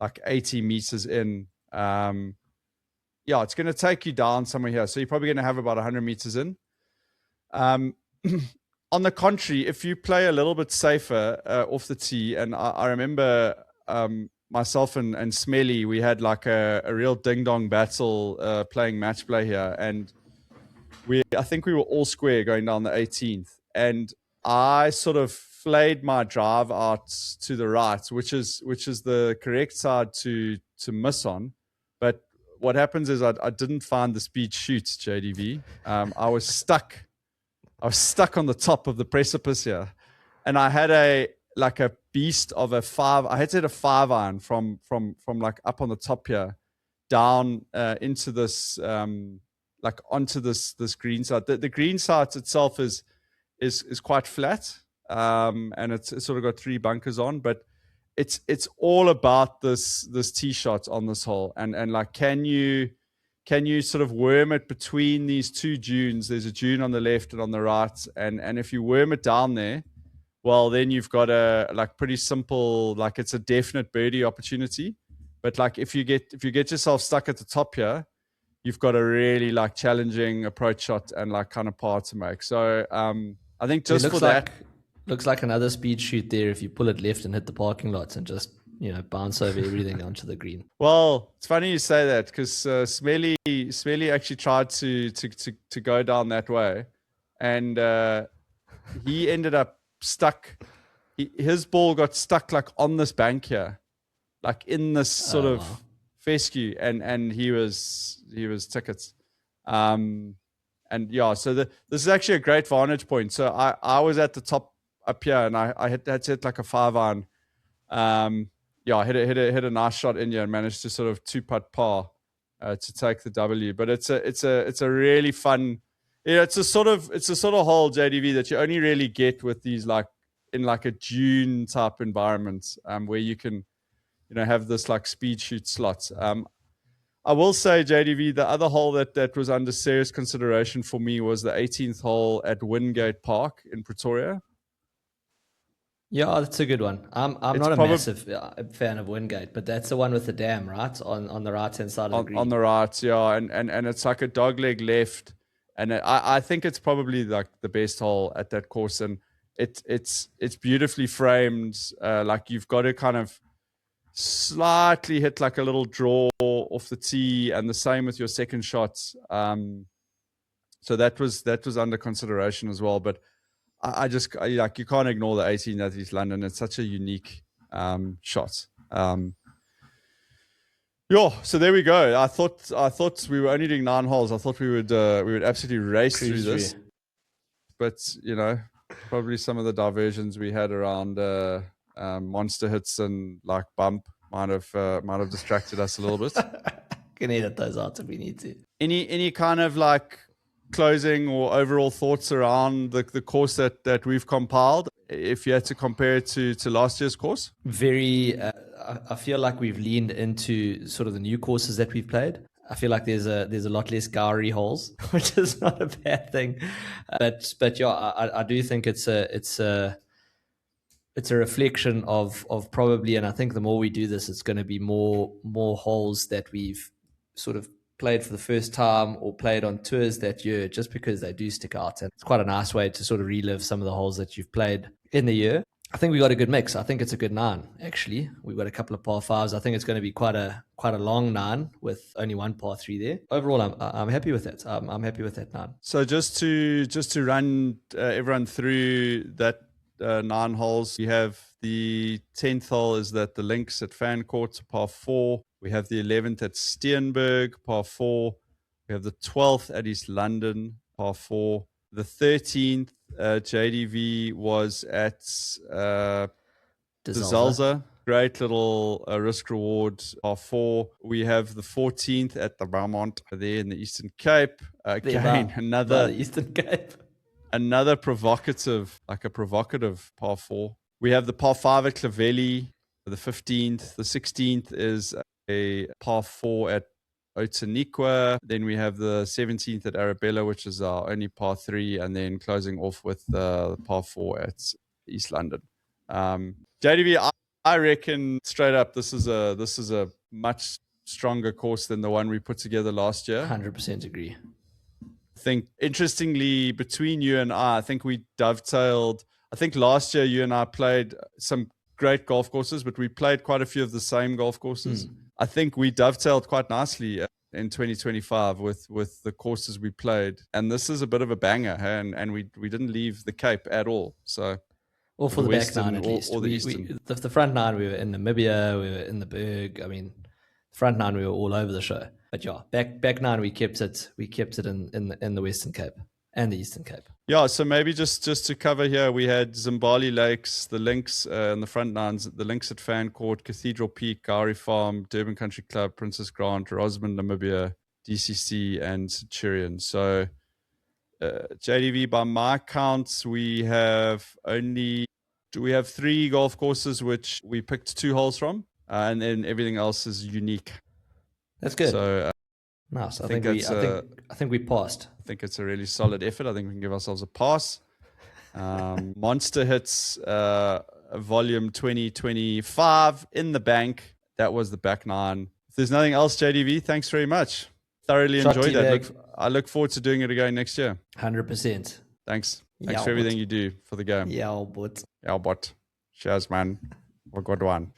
like 80 meters in. It's going to take you down somewhere here. So you're probably going to have about 100 meters in. On the contrary, if you play a little bit safer off the tee, and I remember myself and Smelly, we had like a real ding-dong battle playing match play here. And I think we were all square going down the 18th. And I sort of flayed my drive out to the right, which is the correct side to miss on. But what happens is I didn't find the speed shoots, JDV. I was stuck on the top of the precipice here, and I had a beast of a 5. I had to hit a 5 iron from like up on the top here, down into this like onto this green side. The green side itself is quite flat, and it's sort of got 3 bunkers on, but it's all about this tee shot on this hole, and like can you sort of worm it between these 2 dunes? There's a dune on the left and on the right, and if you worm it down there, well, then you've got a like pretty simple, like it's a definite birdie opportunity. But like if you get yourself stuck at the top here, you've got a really like challenging approach shot and like kind of par to make. So I think just It for that, looks like another speed shoot there if you pull it left and hit the parking lots and just bounce over everything onto the green. well, it's funny you say that because Smelly actually tried to go down that way, and he ended up stuck. His ball got stuck like on this bank here, like in this sort of fescue, and he was tickets. And yeah, so this is actually a great vantage point. So I was at the top up here, and I had to hit like a 5-iron. Yeah, hit a nice shot in here and managed to sort of 2-putt par to take the W. But it's a really fun. Yeah, it's a sort of hole, JDV, that you only really get with these like in like a dune type environment, where you can have this like speed shoot slots. I will say, JDV, the other hole that was under serious consideration for me was the 18th hole at Wingate Park in Pretoria. Yeah, that's a good one. I'm not a massive fan of Wingate, but that's the one with the dam, right? On the right-hand side of the green. On the right, yeah. And it's like a dogleg left. And I think it's probably like the best hole at that course. And it's beautifully framed. Like you've got to kind of slightly hit like a little draw off the tee, and the same with your second shot. So that was under consideration as well. But I just like, you can't ignore the 18 at East London. It's such a unique shot. Yeah, so there we go. I thought we were only doing 9 holes. I thought we would absolutely race through this. But probably some of the diversions we had around monster hits and like bump might have distracted us a little bit. Can edit those out if we need to. Any kind of like closing or overall thoughts around the course that we've compiled, if you had to compare it to last year's course? Very, I feel like we've leaned into sort of the new courses that we've played. I feel like there's a lot less Gowrie holes, which is not a bad thing. But yeah, I do think it's a reflection of probably, and I think the more we do this, it's going to be more holes that we've sort of played for the first time or played on tours that year, just because they do stick out. And it's quite a nice way to sort of relive some of the holes that you've played in the year. I think we got a good mix. I think it's a good 9, actually. We've got a couple of par 5s. I think it's going to be quite a long 9 with only 1 par 3 there. Overall, I'm happy with that. I'm happy with that 9. So just to run everyone through that 9 holes, we have the 10th hole is that the links at Fancourt, par 4. We have the 11th at Steenberg, par 4. We have the 12th at East London, par 4. The 13th JDV was at De Zalza. Great little risk reward, par 4. We have the 14th at the Beaumont there in the Eastern Cape. Again, another Eastern Cape. Another provocative par 4. We have the par 5 at Clavelli, the 15th. The 16th is a par 4 at Outeniqua. Then we have the 17th at Arabella, which is our only par 3, and then closing off with the par 4 at East London. JDV, I reckon straight up, this is a much stronger course than the one we put together last year. 100% agree. I think interestingly, between you and I think we dovetailed. I think last year you and I played some great golf courses, but we played quite a few of the same golf courses. I think we dovetailed quite nicely in 2025 with the courses we played. And this is a bit of a banger, hey? And we didn't leave the Cape at all. So, or for the back 9 at least. Or the Eastern. The front 9, we were in Namibia, we were in the Berg. I mean, front 9, we were all over the show. But yeah, back 9, we kept it in the Western Cape and the Eastern Cape. Yeah, so maybe just to cover here, we had Zimbali Lakes, the links and the front 9s, the links at Fancourt, Cathedral Peak, Gowrie Farm, Durban Country Club, Princess Grant, Rosamond, Namibia, DCC, and Centurion. So JDV, by my counts, we have 3 golf courses which we picked 2 holes from, and then everything else is unique. That's good. So nice. I think think we passed. I think it's a really solid effort. I think we can give ourselves a pass. Monster Hits volume 2025 in the bank. That was the back 9. If there's nothing else, JDV, thanks very much. Thoroughly enjoyed that. I look forward to doing it again next year. 100%. Thanks for everything you do for the game. Yeah, but. Yeah, but. Cheers, man. Have a good one.